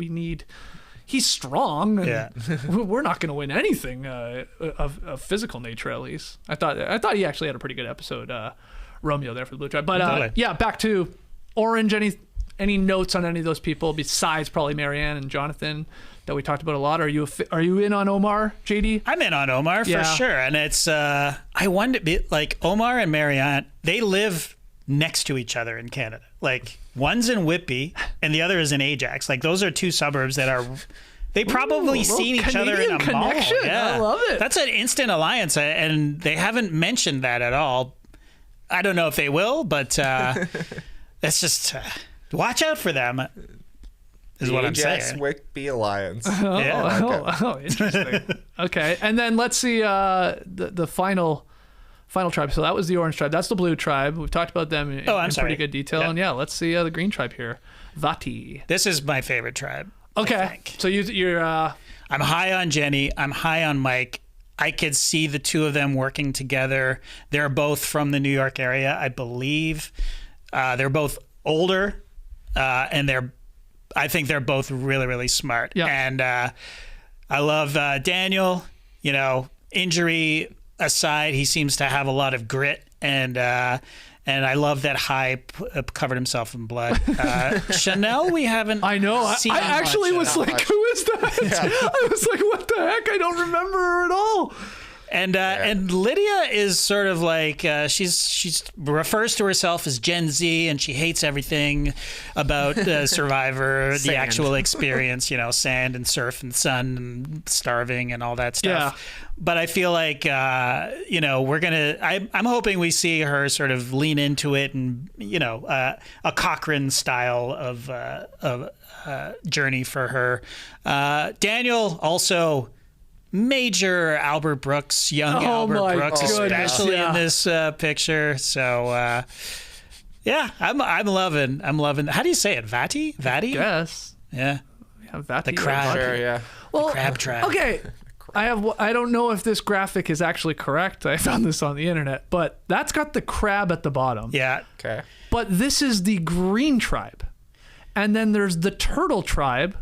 he's strong. And we're not going to win anything of physical nature, at least. I thought he actually had a pretty good episode, Romeo, there for the blue tribe. But back to Orange. Any notes on any of those people besides probably Maryanne and Jonathan that we talked about a lot? Are you in on Omar, JD? I'm in on Omar for sure, and it's I wonder, like Omar and Maryanne, they live next to each other in Canada. Like one's in Whitby and the other is in Ajax. Like those are 2 suburbs that they probably seen each other in a connection. mall. Yeah. I love it. That's an instant alliance, and they haven't mentioned that at all. I don't know if they will, but that's just. Watch out for them, is what I'm saying. Whitby Alliance. Interesting. Okay, and then let's see the final tribe. So that was the Orange tribe. That's the Blue tribe. We've talked about them in pretty good detail. Yep. And let's see the Green tribe here. Vati. This is my favorite tribe. Okay, so you're. I'm high on Jenny. I'm high on Mike. I could see the two of them working together. They're both from the New York area, I believe. They're both older, and I think they're both really, really smart. Yeah. And I love Daniel. You know, injury aside, he seems to have a lot of grit, and I love that Hype covered himself in blood. Chanel, we haven't. I know. seen I actually much was of. like, who is that? I was like, what the heck? I don't remember her at all. And Lydia is sort of like she's refers to herself as Gen Z, and she hates everything about Survivor, the actual experience, you know, sand and surf and sun and starving and all that stuff. Yeah. But I feel like you know, I'm hoping we see her sort of lean into it, and you know, a Cochrane style of journey for her. Daniel also. Major Albert Brooks, young Albert Brooks, especially in this picture. So, yeah, I'm loving. How do you say it? Vati? Yes. Yeah. Vati. The crab. Sure, yeah. Well, the crab trap. Okay. I don't know if this graphic is actually correct. I found this on the internet, but that's got the crab at the bottom. Yeah. Okay. But this is the green tribe. And then there's the turtle tribe,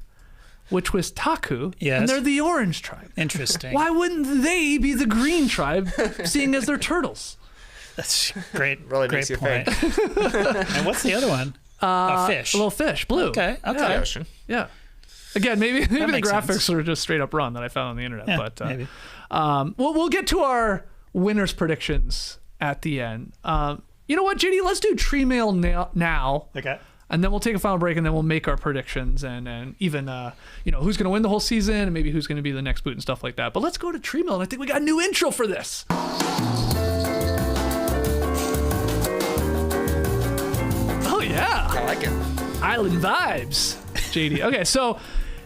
which was Taku, Yes. and they're the orange tribe. Interesting. Why wouldn't they be the green tribe, seeing as they're turtles? That's great. Really great makes you point. And what's the other one? A fish. A little fish, blue. Okay. The ocean. Yeah. Again, maybe the makes graphics sense. are just straight up wrong that I found on the internet. Yeah, but maybe. we'll get to our winners' predictions at the end. You know what, JD? Let's do tree mail now. Okay. And then we'll take a final break, and then we'll make our predictions and even you know, who's going to win the whole season and maybe who's going to be the next boot and stuff like that. But let's go to Tree Mill, and I think we got a new intro for this. Oh yeah, I like it. Island vibes, JD. Okay, so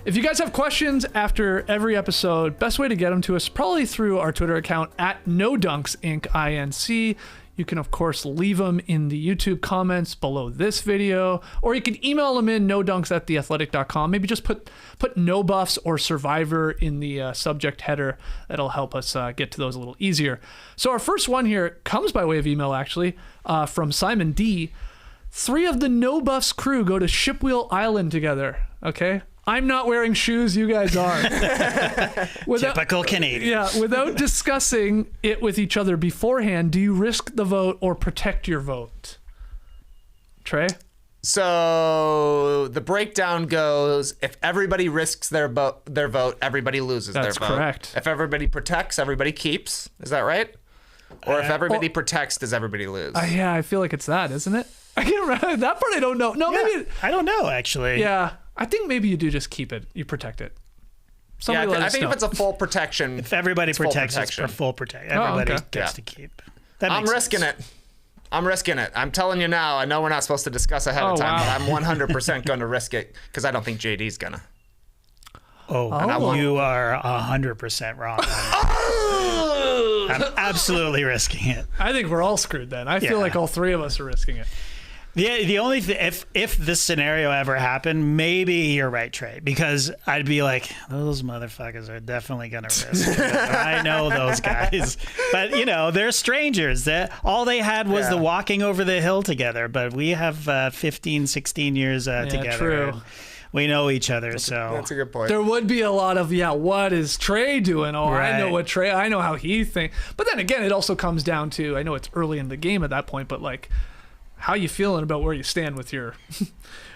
if you guys have questions after every episode, best way to get them to us probably through our Twitter account at NoDunksInc, INC. You can, of course, leave them in the YouTube comments below this video, or you can email them in nodunks@theathletic.com. Maybe just put no buffs or Survivor in the subject header. That'll help us get to those a little easier. So our first one here comes by way of email, actually, from Simon D. 3 of the No Buffs crew go to Shipwheel Island together, okay? I'm not wearing shoes, you guys are. Typical Canadian. Yeah, without discussing it with each other beforehand, do you risk the vote or protect your vote? Trey? So the breakdown goes: if everybody risks their vote, everybody loses their vote. That's correct. If everybody protects, everybody keeps. Is that right? Or if everybody protects, does everybody lose? Yeah, I feel like it's that, isn't it? I can't remember. That part I don't know. No, maybe. I don't know, actually. Yeah, I think maybe you do just keep it. You protect it. Yeah, Somebody let I us think know. if it's a full protection, If everybody full protects, it's protection. for full protection. Everybody okay. gets Yeah. to keep. That I'm makes risking sense. it. I'm risking it. I'm telling you now. I know we're not supposed to discuss ahead of time, wow. but I'm 100% going to risk it because I don't think JD's gonna. Oh, you are 100% wrong. I'm absolutely risking it. I think we're all screwed then. I feel Yeah. like all 3 of us are risking it. The only if this scenario ever happened, maybe you're right, Trey, because I'd be like, those motherfuckers are definitely gonna risk it. I know those guys, but you know they're strangers. All they had was the walking over the hill together, but we have 15, 16 years together. true. And we know each other, so That's a good point. There would be a lot of, what is Trey doing? Oh, I know Right. what Trey, I know how he thinks. But then again, it also comes down to, I know it's early in the game at that point, but like, how you feeling about where you stand with your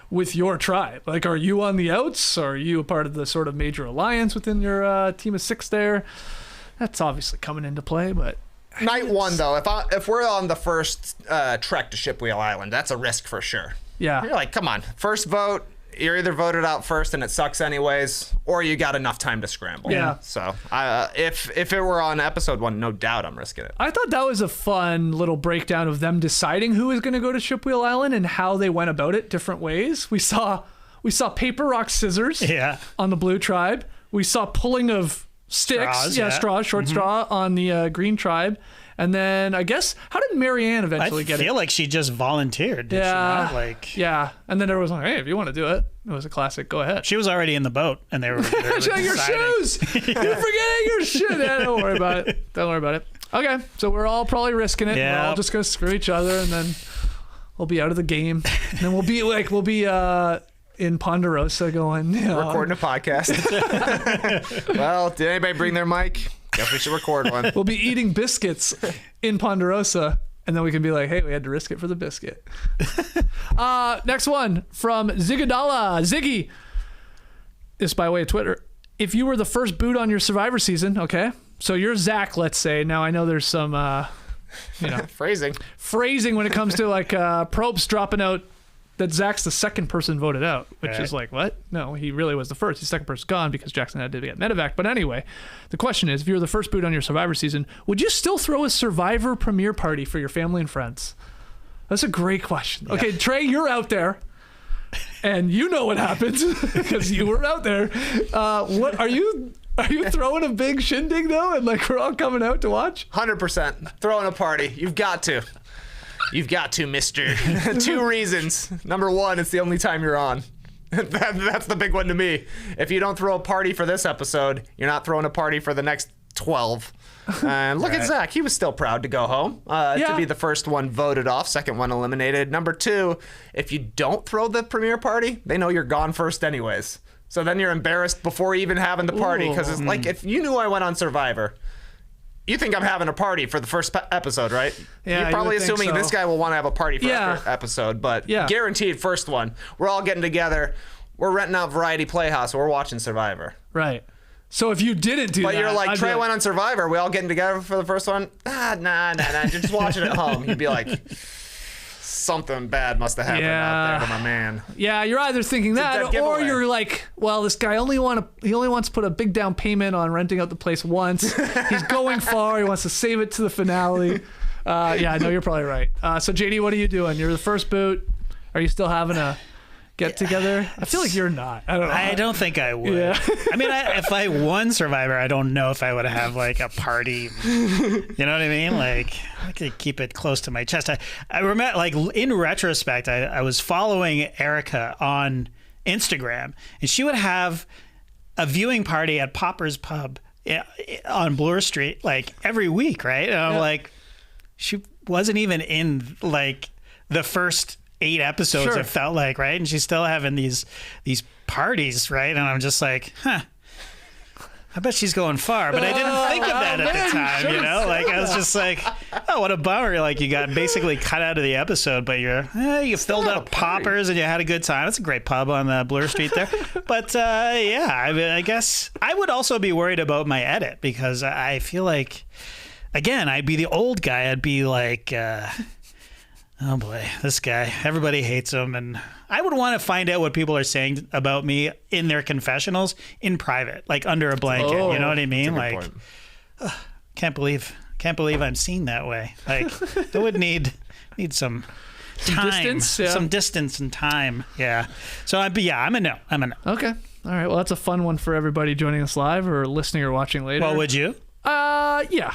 with your tribe? Like, are you on the outs? Or are you a part of the sort of major alliance within your team of 6 there? That's obviously coming into play, but Night 1 though, if we're on the first trek to Shipwheel Island, that's a risk for sure. yeah. You're like, come on, first vote. You're either voted out first and it sucks anyways, or you got enough time to scramble. Yeah. So if it were on episode 1, no doubt I'm risking it. I thought that was a fun little breakdown of them deciding who was going to go to Shipwheel Island and how they went about it different ways. We saw paper, rock, scissors yeah. on the blue tribe. We saw pulling of sticks, Straws, yeah. straws, short straw on the green tribe. And then I guess, how did Maryanne eventually get it? I feel like she just volunteered. Did she not? Like, yeah. And then everyone was like, hey, if you want to do it, it was a classic, go ahead. she was already in the boat, and they were Check your shoes. You're forgetting your shit. Yeah, don't worry about it. Don't worry about it. Okay, so we're all probably risking it. Yeah. We're all just gonna screw each other, and then we'll be out of the game. And then we'll be in Ponderosa going, Recording a podcast. Well, did anybody bring their mic? Guess we should record one. we'll be eating biscuits in Ponderosa, and then we can be like, hey, we had to risk it for the biscuit. Next one from Zigadala. Ziggy. This by way of Twitter. If you were the first boot on your Survivor season, okay, so you're Zach, let's say. Now I know there's some, phrasing when it comes to like probes dropping out. That Zach's the second person voted out, which is like, what? No, he really was the first. He's the second person gone because Jackson had to get medevac. But anyway, the question is, if you were the first boot on your Survivor season, would you still throw a Survivor premiere party for your family and friends? That's a great question. Okay, Trey, you're out there, and you know what happens because you were out there. What are you throwing a big shindig though, and like we're all coming out to watch? 100% throwing a party. You've got to. You've got to, mister. 2 reasons. Number 1, it's the only time you're on. That's the big one to me. If you don't throw a party for this episode, you're not throwing a party for the next 12. And look at Zach. He was still proud to go home, to be the first one voted off, second one eliminated. Number 2, if you don't throw the premiere party, they know you're gone first anyways. So then you're embarrassed before even having the party. Because it's like, if you knew I went on Survivor, you think I'm having a party for the first episode, right? Yeah, You're probably assuming this guy will want to have a party for every episode, but guaranteed first one. We're all getting together. We're renting out Variety Playhouse. We're watching Survivor. Right. So if you didn't do that, but you're like, Trey went on Survivor. We all getting together for the first one? Nah. Just watch it at home. You'd be like, something bad must have happened out there to my man. Yeah, you're either thinking that, or you're like, well, this guy only wants to put a big down payment on renting out the place once. He's going far. He wants to save it to the finale. Yeah, no, you're probably right. So JD, what are you doing? You're the first boot. Are you still having a get together? I feel like you're not. I don't know. I don't think I would. Yeah. I mean, if I won Survivor, I don't know if I would have like a party. You know what I mean? Like, I could keep it close to my chest. I remember, like, in retrospect, I was following Erica on Instagram, and she would have a viewing party at Popper's Pub on Bloor Street, like, every week, right? And I'm like, she wasn't even in, like, the first 8 episodes, it felt like, right? And she's still having these parties, right? And I'm just like, I bet she's going far. But I didn't think of that at the time, you know? Like, I was just like, oh, what a bummer. Like, you got basically cut out of the episode, but you filled up Poppers and you had a good time. It's a great pub on Bloor Street there. But I guess I would also be worried about my edit, because I feel like, again, I'd be the old guy. I'd be like, oh boy, this guy, everybody hates him. And I would want to find out what people are saying about me in their confessionals in private, like under a blanket. You know what I mean? Like, can't believe I'm seen that way. Like, I would need some time, some distance and time. Yeah. So I'm a no. Okay. All right. Well, that's a fun one for everybody joining us live or listening or watching later. Well, would you? Yeah.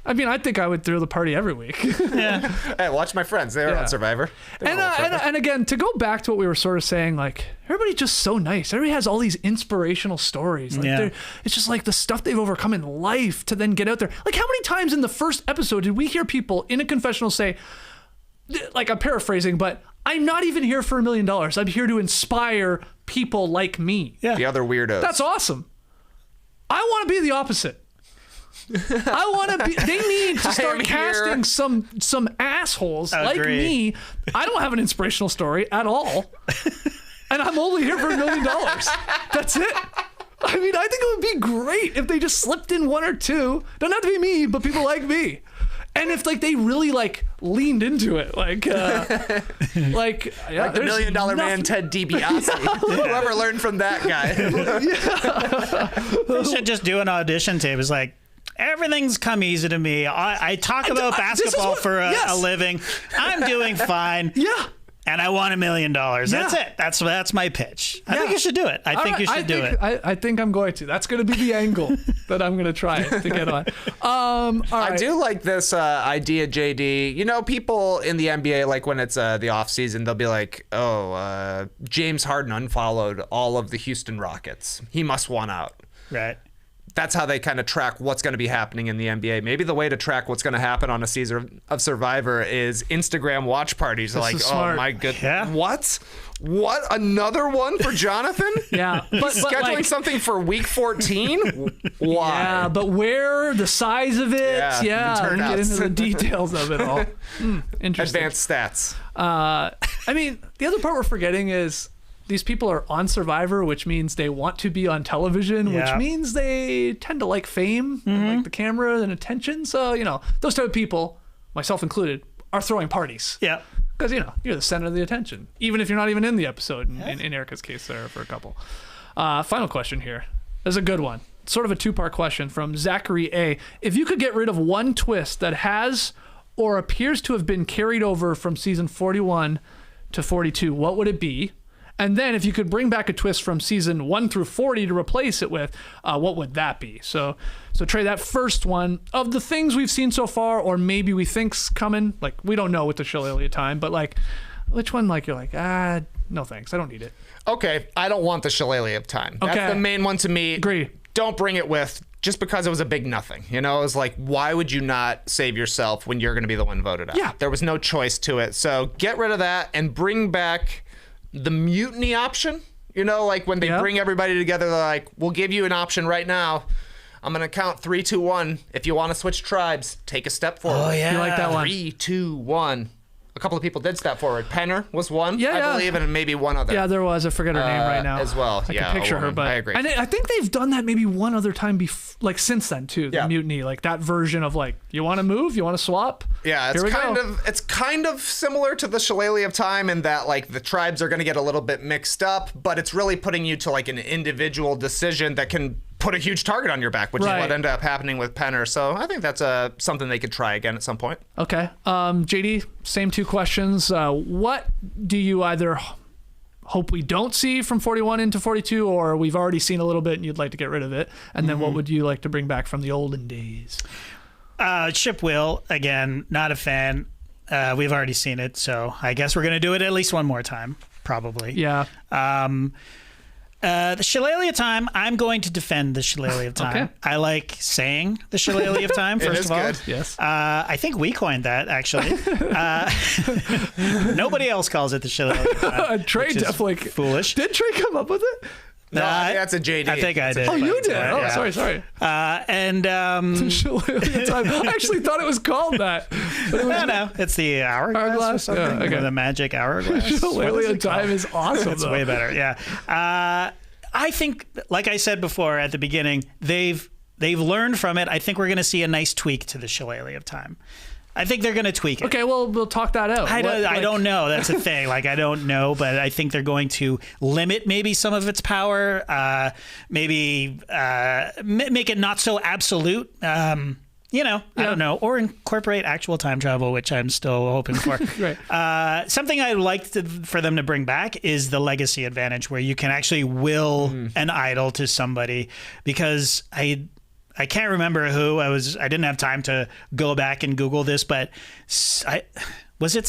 I mean, I think I would throw the party every week. Yeah. Hey, watch my friends. They're on Survivor. And again, to go back to what we were sort of saying, like, everybody's just so nice. Everybody has all these inspirational stories. Like, it's just like the stuff they've overcome in life to then get out there. Like, how many times in the first episode did we hear people in a confessional say, like, I'm paraphrasing, but I'm not even here for $1 million. I'm here to inspire people like me. Yeah. The other weirdos. That's awesome. I want to be the opposite. I want to be. They need to start casting some assholes like me. I don't have an inspirational story at all, and I'm only here for $1 million. That's it. I mean, I think it would be great if they just slipped in 1 or 2. Don't have to be me, but people like me. And if like they really like leaned into it, like the $1 million man Ted DiBiase, whoever learned from that guy. They should just do an audition tape. It's like, everything's come easy to me. I talk about basketball for a living. I'm doing fine. Yeah. and I want $1 million. That's Yeah. it. That's my pitch. I think you should do it. I think you should do it. I think I'm going to. That's going to be the angle that I'm going to try to get on. All right. I do like this idea, JD. You know, people in the NBA, like when it's the off season, they'll be like, "Oh, James Harden unfollowed all of the Houston Rockets. He must want out." Right. That's how they kind of track what's going to be happening in the NBA. Maybe the way to track what's going to happen on a season of Survivor is Instagram watch parties. Like, is oh smart. my goodness, Yeah. what? Another one for Jonathan? Yeah, but Scheduling like, something for week 14? Why? yeah, but where, the size of it, Yeah, the get turnouts. into the details of it all. Interesting. Advanced stats. I mean, the other part we're forgetting is these people are on Survivor, which means they want to be on television, Yeah. which means they tend to like fame, and like the camera and attention. So, you know, those type of people, myself included, are throwing parties. Yeah. Because, you know, you're the center of the attention, even if you're not even in the episode, in Erica's case there for a couple. Final question here. This is a good one. Sort of a two-part question from Zachary A. If you could get rid of one twist that has or appears to have been carried over from season 41 to 42, what would it be? And then if you could bring back a twist from season 1 through 40 to replace it with, what would that be? So Trey, that first one, of the things we've seen so far, or maybe we think's coming, like we don't know with the Shillelagh time, but like which one, like you're like, no thanks, I don't need it. Okay, I don't want the Shillelagh of time. Okay. That's the main one to me. Agree. Don't bring it with just because it was a big nothing. You know, it was like, why would you not save yourself when you're going to be the one voted out? Yeah. There was no choice to it. So get rid of that and bring back the mutiny option. You know, like when they bring everybody together, they're like, we'll give you an option right now. I'm going to count 3, 2, 1. If you want to switch tribes, take a step forward. Oh, yeah. You like that one? 3, 2, 1. A couple of people did step forward. Penner was one, Yeah, I yeah. believe, and maybe one other. Yeah, there was. I forget her name right now. as well. I Yeah, can picture a her, woman. but I agree. And I think they've done that maybe one other time, like since then too. The Yeah. mutiny, like that version of like, you want to move, you want to swap. Yeah, Here we it's kind of similar to the Shillelagh of Time in that like the tribes are going to get a little bit mixed up, but it's really putting you to like an individual decision that can put a huge target on your back, which is Right. what ended up happening with Penner. So I think that's something they could try again at some point. Okay. JD, same two questions. What do you either hope we don't see from 41 into 42, or we've already seen a little bit and you'd like to get rid of it? And then what would you like to bring back from the olden days? Shipwheel, again, not a fan. We've already seen it, so I guess we're going to do it at least one more time, probably. Yeah. The Shillelagh of Time, I'm going to defend the Shillelagh of Time. Okay. I like saying the Shillelagh of Time, first is of all. good. Yes. I think we coined that, actually. Nobody else calls it the Shillelagh of Time. Trey which is definitely foolish. Did Trey come up with it? No, I think that's a JD. I think I did. Oh, you did. Yeah. Oh, sorry. And Shillelagh time. I actually thought it was called that. But it was no, it's the hourglass or Hourglass? something. Yeah, okay. The magic hourglass. What is Shillelagh it time called? is awesome. It's though. way better. Yeah. I think, like I said before at the beginning, they've learned from it. I think we're going to see a nice tweak to the Shillelagh of Time. I think they're going to tweak it. Okay, well, we'll talk that out. I don't know. That's the thing. Like, I don't know, but I think they're going to limit maybe some of its power, maybe make it not so absolute. I don't know, or incorporate actual time travel, which I'm still hoping for. Right. Something I'd like for them to bring back is the legacy advantage, where you can actually will an idol to somebody, because I can't remember who I didn't have time to go back and Google this, but was it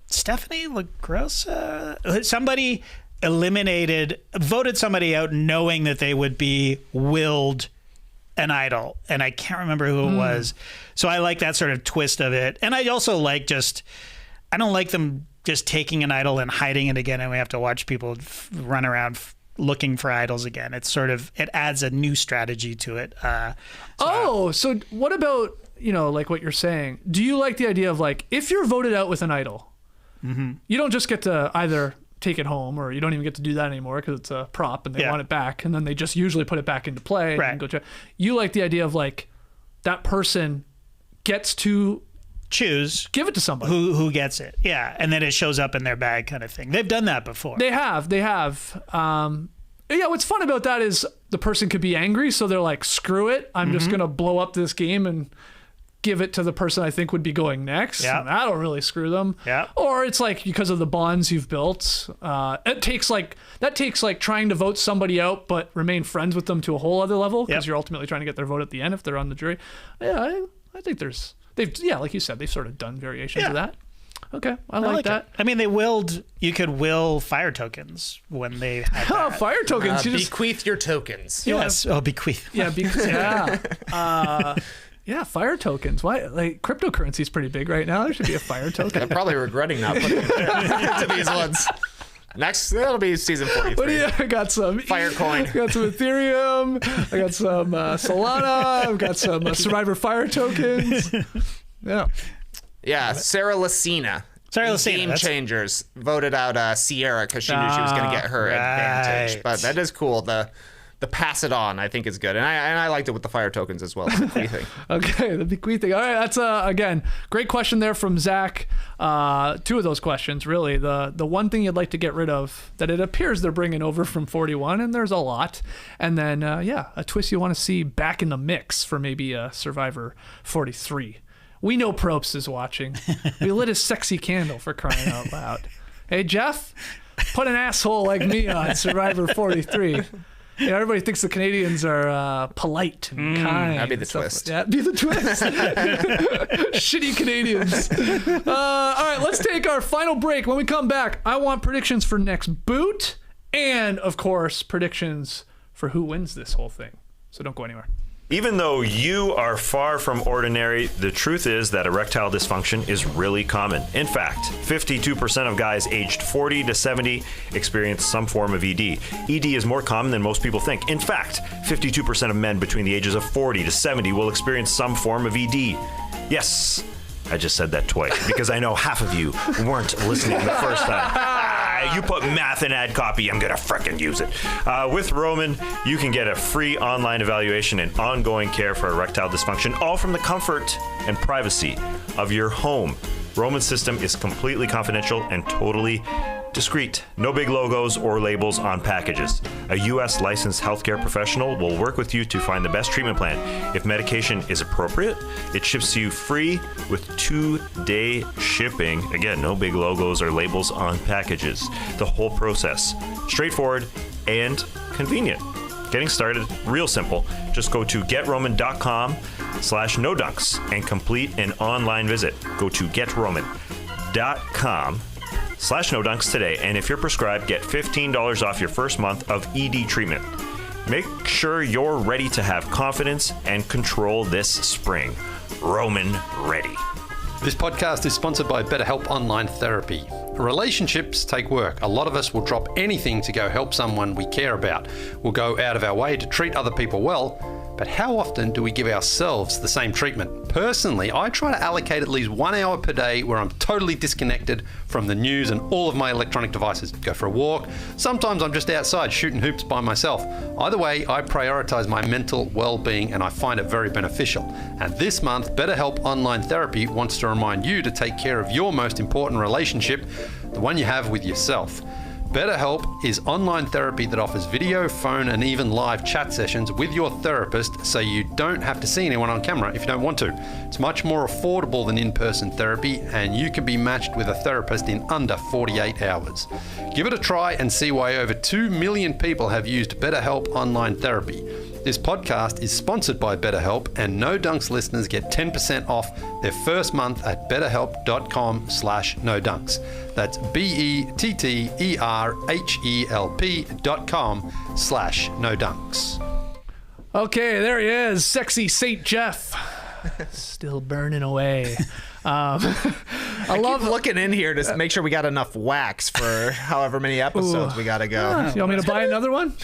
Stephanie LaGrossa? Somebody voted somebody out knowing that they would be willed an idol, and I can't remember who it was. So I like that sort of twist of it. And I also like I don't like them just taking an idol and hiding it again, and we have to watch people run around looking for idols again. It's sort of, it adds a new strategy to it. So what about, like what you're saying? Do you like the idea of like, if you're voted out with an idol, you don't just get to either take it home, or you don't even get to do that anymore because it's a prop and they want it back, and then they just usually put it back into play. Right. And go you like the idea of like, that person gets to choose give it to somebody who gets it. Yeah. And then it shows up in their bag, kind of thing. They've done that before. They have. What's fun about that is the person could be angry, so they're like, screw it, I'm just gonna blow up this game and give it to the person I think would be going next. Yeah. And that'll really screw them. Yeah. Or it's like because of the bonds you've built. That takes trying to vote somebody out but remain friends with them to a whole other level because you're ultimately trying to get their vote at the end if they're on the jury. Yeah, I think like you said, they've sort of done variations of that. Okay, I like that. It. I mean, you could will fire tokens when they had Oh, that. fire tokens. You just Bequeath your tokens. Yes. Oh, bequeath. Yeah, yeah, fire tokens. Why? Like cryptocurrency is pretty big right now. There should be a fire token. I'm probably regretting not putting it into these ones. Next, that'll be season 43. What do you? I got some Firecoin. I got some Ethereum. I got some Solana. I've got some Survivor fire tokens. Yeah. Yeah, Sarah Lacina. Game Changers voted out Sierra because she knew she was going to get her advantage. But that is cool. The pass it on, I think, is good. And I liked it with the fire tokens as well. The Okay, the bequeathing. All right, that's, again, great question there from Zach. Two of those questions, really. The one thing you'd like to get rid of that it appears they're bringing over from 41, and there's a lot. And then, a twist you want to see back in the mix for maybe Survivor 43. We know Probst is watching. We lit his sexy candle for crying out loud. Hey, Jeff, put an asshole like me on Survivor 43. You know, everybody thinks the Canadians are polite and kind. That'd be the twist. Yeah, be the twist. Shitty Canadians. All right, let's take our final break. When we come back, I want predictions for next boot and, of course, predictions for who wins this whole thing. So don't go anywhere. Even though you are far from ordinary, the truth is that erectile dysfunction is really common. In fact, 52% of guys aged 40 to 70 experience some form of ED. ED is more common than most people think. In fact, 52% of men between the ages of 40 to 70 will experience some form of ED. Yes, I just said that twice because I know half of you weren't listening the first time. You put math in ad copy, I'm gonna frickin' use it. With Roman, you can get a free online evaluation and ongoing care for erectile dysfunction, all from the comfort and privacy of your home. Roman's system is completely confidential and totally discreet. No big logos or labels on packages. A U.S. licensed healthcare professional will work with you to find the best treatment plan. If medication is appropriate, it ships to you free with 2-day shipping. Again, no big logos or labels on packages. The whole process, straightforward and convenient. Getting started, real simple. Just go to getroman.com/nodunks and complete an online visit. Go to getroman.com/nodunks today, and if you're prescribed, get $15 off your first month of ED treatment. Make sure you're ready to have confidence and control this spring. Roman ready. This podcast is sponsored by BetterHelp Online Therapy. Relationships take work. A lot of us will drop anything to go help someone we care about. We'll go out of our way to treat other people well, but how often do we give ourselves the same treatment? Personally, I try to allocate at least 1 hour per day where I'm totally disconnected from the news and all of my electronic devices. Go for a walk. Sometimes I'm just outside shooting hoops by myself. Either way, I prioritize my mental well-being and I find it very beneficial. And this month, BetterHelp Online Therapy wants to remind you to take care of your most important relationship, the one you have with yourself. BetterHelp is online therapy that offers video, phone, and even live chat sessions with your therapist so you don't have to see anyone on camera if you don't want to. It's much more affordable than in-person therapy, and you can be matched with a therapist in under 48 hours. Give it a try and see why over 2 million people have used BetterHelp Online Therapy. This podcast is sponsored by BetterHelp, and No Dunks listeners get 10% off their first month at betterhelp.com/nodunks. That's BetterHelp.com/nodunks. Okay, there he is, sexy Saint Jeff, still burning away. I love looking in here to make sure we got enough wax for however many episodes we got to go. Yeah. You want me to buy another one?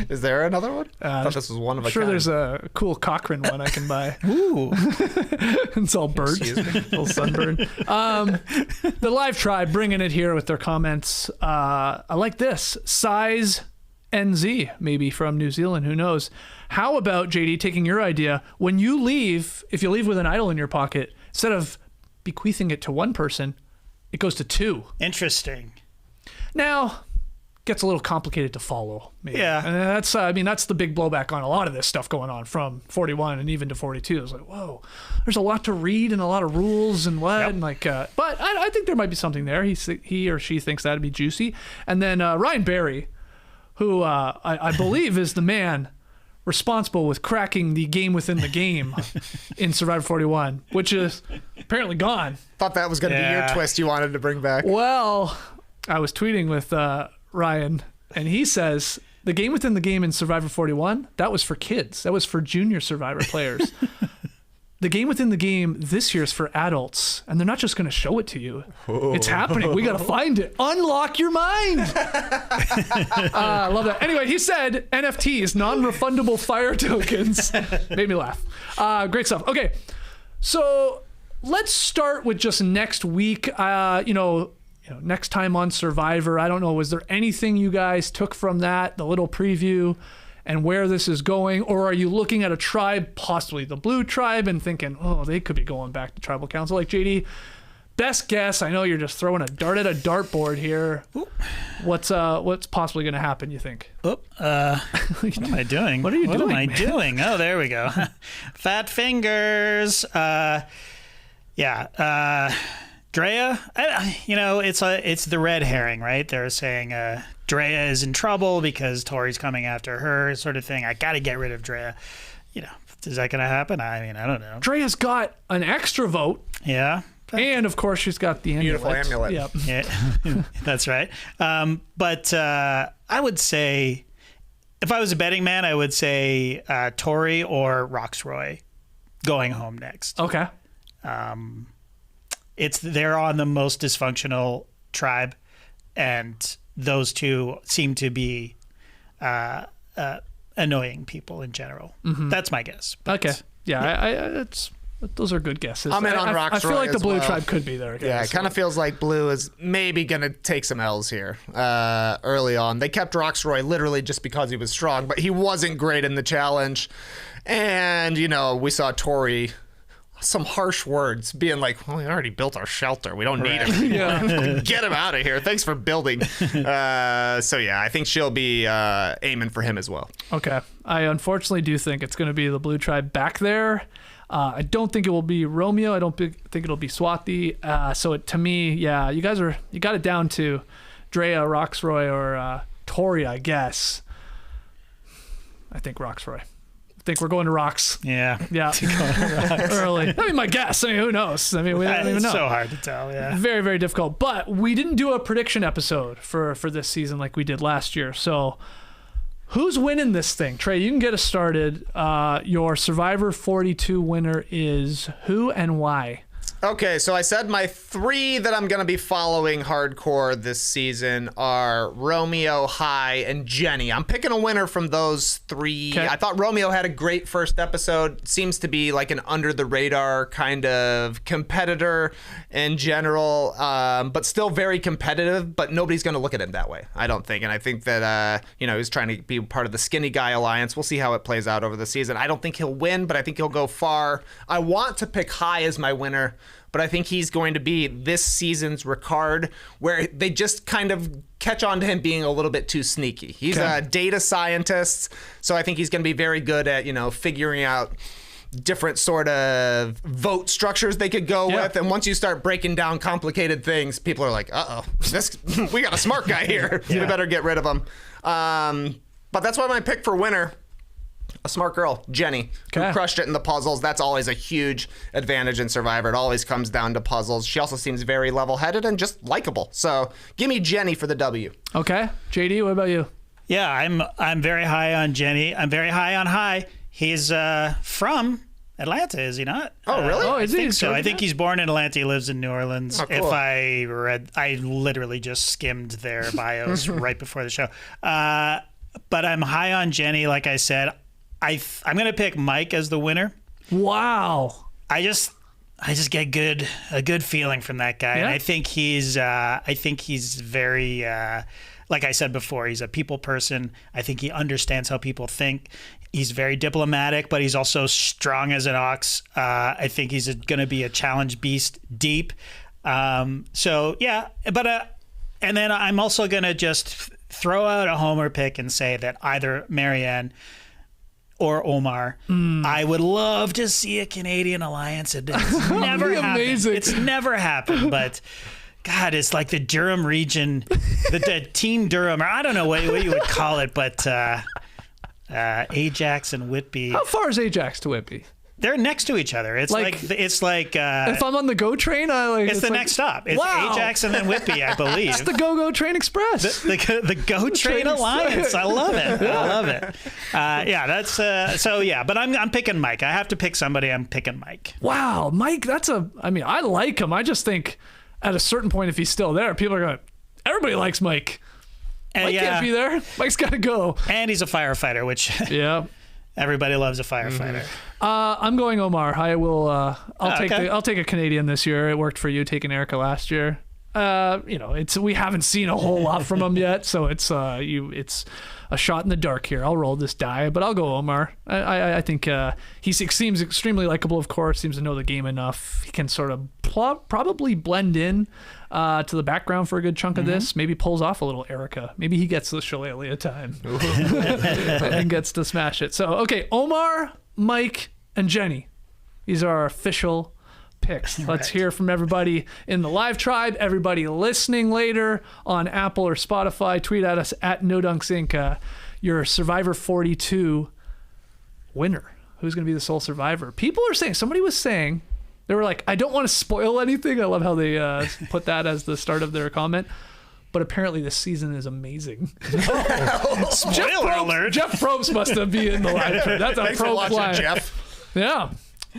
Is there another one? I thought this was one of a sure kind. There's a cool Cochrane one I can buy. Ooh. It's all burnt. Little sunburn. The live tribe bringing it here with their comments. I like this. Size NZ, maybe from New Zealand. Who knows? How about, JD, taking your idea? When you leave, if you leave with an idol in your pocket, instead of bequeathing it to one person, it goes to 2. Interesting. Now, gets a little complicated to follow. Maybe. Yeah. And that's the big blowback on a lot of this stuff going on from 41 and even to 42. It's like, whoa, there's a lot to read and a lot of rules and what, and but I think there might be something there. He or she thinks that'd be juicy. And then Ryan Barry, who I believe is the man responsible with cracking the game within the game in Survivor 41, which is apparently gone. Thought that was going to be your twist you wanted to bring back. Well, I was tweeting with Ryan, and he says the game within the game in Survivor 41, that was for kids. That was for junior Survivor players. The game within the game this year is for adults, and they're not just going to show it to you. It's happening. We got to find it. Unlock your mind. I love that. Anyway, he said NFTs, non-refundable fire tokens. Made me laugh. Great stuff. Okay, so let's start with just next week. Next time on Survivor, I don't know, was there anything you guys took from that, the little preview, and where this is going? Or are you looking at a tribe, possibly the blue tribe, and thinking, oh, they could be going back to tribal council? Like, JD, best guess, I know you're just throwing a dart at a dartboard here. What's possibly going to happen, you think? What am I doing? What are you doing, What am I man? doing? Oh, there we go. Fat fingers. Drea, it's the red herring, right? They're saying Drea is in trouble because Tori's coming after her, sort of thing. I got to get rid of Drea. Is that going to happen? I mean, I don't know. Drea's got an extra vote. Yeah. And, of course, she's got the amulet. Beautiful amulet. Yep. Yeah, that's right. But I would say, if I was a betting man, I would say Tori or Roxroy going home next. Okay. They're on the most dysfunctional tribe, and those two seem to be annoying people in general. Mm-hmm. That's my guess. But, okay. Yeah, those are good guesses. I'm in on Roxroy I feel like the as blue well. tribe could be there. Yeah, it kind of feels like Blue is maybe going to take some L's here early on. They kept Roxroy literally just because he was strong, but he wasn't great in the challenge. And, we saw Tori, some harsh words, being like, well, we already built our shelter. We don't need him. Yeah. Get him out of here. Thanks for building. I think she'll be aiming for him as well. Okay. I unfortunately do think it's going to be the blue tribe back there. I don't think it will be Romeo. I don't think it'll be Swati. To me, yeah, you got it down to Drea, Roxroy, or Tori, I guess. I think Roxroy. I think we're going to Rox. Yeah. Yeah. Early. I mean, my guess. I mean, who knows? I mean, we don't even know. It's so hard to tell, yeah. Very, very difficult. But we didn't do a prediction episode for this season like we did last year. So who's winning this thing? Trey, you can get us started. Your Survivor 42 winner is who and why? Okay, so I said my three that I'm going to be following hardcore this season are Romeo, Hai, and Jenny. I'm picking a winner from those three. Okay. I thought Romeo had a great first episode. Seems to be like an under-the-radar kind of competitor in general, but still very competitive, but nobody's going to look at him that way, I don't think. And I think that, he's trying to be part of the Skinny Guy Alliance. We'll see how it plays out over the season. I don't think he'll win, but I think he'll go far. I want to pick Hai as my winner, but I think he's going to be this season's Ricard, where they just kind of catch on to him being a little bit too sneaky. He's a data scientist, so I think he's going to be very good at, figuring out different sort of vote structures they could go with. And once you start breaking down complicated things, people are like, uh-oh, we got a smart guy here. We better get rid of him. But that's why my pick for winner, a smart girl, Jenny, who crushed it in the puzzles. That's always a huge advantage in Survivor. It always comes down to puzzles. She also seems very level-headed and just likable. So give me Jenny for the W. Okay. JD, what about you? Yeah, I'm very high on Jenny. I'm very high on Hai. He's from Atlanta, is he not? Oh, really? Oh, is I he? think so. I think he's born in Atlanta. He lives in New Orleans. Oh, cool. If I literally just skimmed their bios right before the show. But I'm high on Jenny, like I said. I'm gonna pick Mike as the winner. Wow. I just get a good feeling from that guy, and I think he's very like I said before, he's a people person. I think he understands how people think. He's very diplomatic, but he's also strong as an ox. I think he's going to be a challenge beast deep. And then I'm also going to just throw out a homer pick and say that either Maryanne or Omar, I would love to see a Canadian alliance. It's never happened. Amazing. It's never happened, but God, it's like the Durham region, the Team Durham, or I don't know what you would call it, but Ajax and Whitby. How far is Ajax to Whitby? They're next to each other. It's like if I'm on the GO train, it's the next stop. It's Ajax and then Whitby, I believe. It's the GO Train Express. The GO Train Alliance. I love it. I love it. That's so. Yeah, but I'm picking Mike. I have to pick somebody. I'm picking Mike. Wow, Mike. I like him. I just think at a certain point, if he's still there, people are going. Everybody likes Mike. Mike can't be there. Mike's got to go. And he's a firefighter, which everybody loves a firefighter. I'm going Omar. I will. I'll take a Canadian this year. It worked for you taking Erica last year. We haven't seen a whole lot from him yet, so it's a shot in the dark here. I'll roll this die, but I'll go Omar. I think he seems extremely likable. Of course, seems to know the game enough. He can sort of probably blend in to the background for a good chunk of this. Maybe pulls off a little Erica. Maybe he gets the shillelagh time and gets to smash it. So okay, Omar, Mike, and Jenny. These are our official picks. Let's hear from everybody in the live tribe, everybody listening later on Apple or Spotify. Tweet at us at NoDunksInc. Your Survivor 42 winner. Who's going to be the sole survivor? People are saying, somebody was saying, they were like, I don't want to spoil anything. I love how they put that as the start of their comment. But apparently this season is amazing. Spoiler alert. Jeff Probst must have been in the live tribe. That's a Thanks for watching, Jeff. Yeah.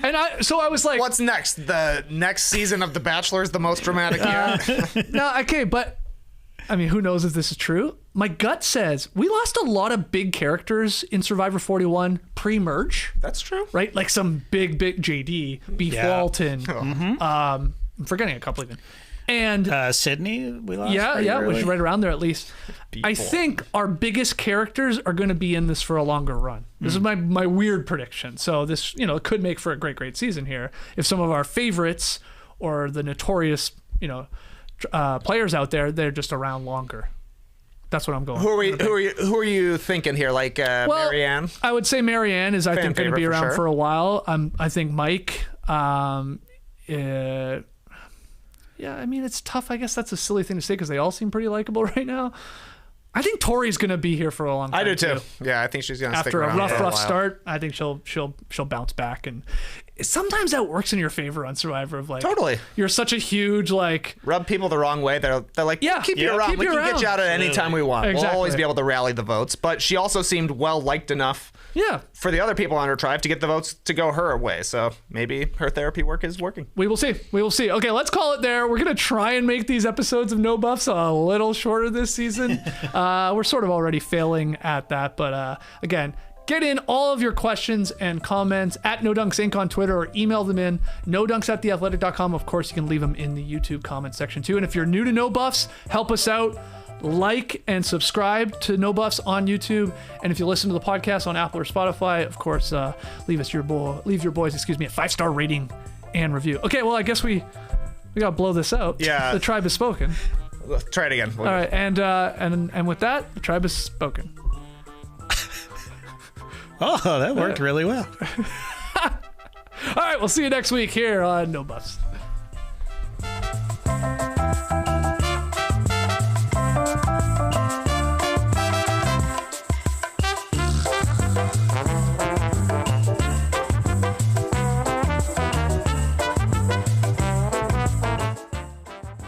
And I was like, what's next? The next season of The Bachelor is the most dramatic year? No, okay, but I mean, who knows if this is true? My gut says we lost a lot of big characters in Survivor 41 pre-merge. That's true. Right? Like some big JD, Beef Walton. I'm forgetting a couple even. And Sydney, we lost. Which is right around there at least. I think our biggest characters are going to be in this for a longer run. This is my weird prediction. So this, could make for a great season here if some of our favorites or the notorious, players out there, they're just around longer. That's what I'm going. Who are you thinking here? Like Maryanne? I would say Maryanne is going to be around for a while. I think Mike. Yeah, I mean, it's tough. I guess that's a silly thing to say because they all seem pretty likable right now. I think Tori's going to be here for a long time. I do too. Yeah, I think she's going to stick around. After a rough start, I think she'll bounce back, and sometimes that works in your favor on Survivor. Of like, totally, you're such a huge rub people the wrong way. They're like, keep you around. We can get you out at any time we want. Exactly. We'll always be able to rally the votes. But she also seemed well liked enough. Yeah. For the other people on her tribe to get the votes to go her way. So maybe her therapy work is working. We will see. Okay, let's call it there. We're going to try and make these episodes of No Buffs a little shorter this season. We're sort of already failing at that. But again, get in all of your questions and comments at NoDunksInc on Twitter or email them in nodunks@theathletic.com. Of course, you can leave them in the YouTube comment section too. And if you're new to No Buffs, help us out. Like and subscribe to No Buffs on YouTube, and if you listen to the podcast on Apple or Spotify, of course, leave your boys a 5-star rating and review. Okay, well, I guess we gotta blow this out. Yeah, the tribe has spoken. Let's try it again. All right, and with that, the tribe has spoken. Oh, that worked really well. All right, we'll see you next week here on No Buffs.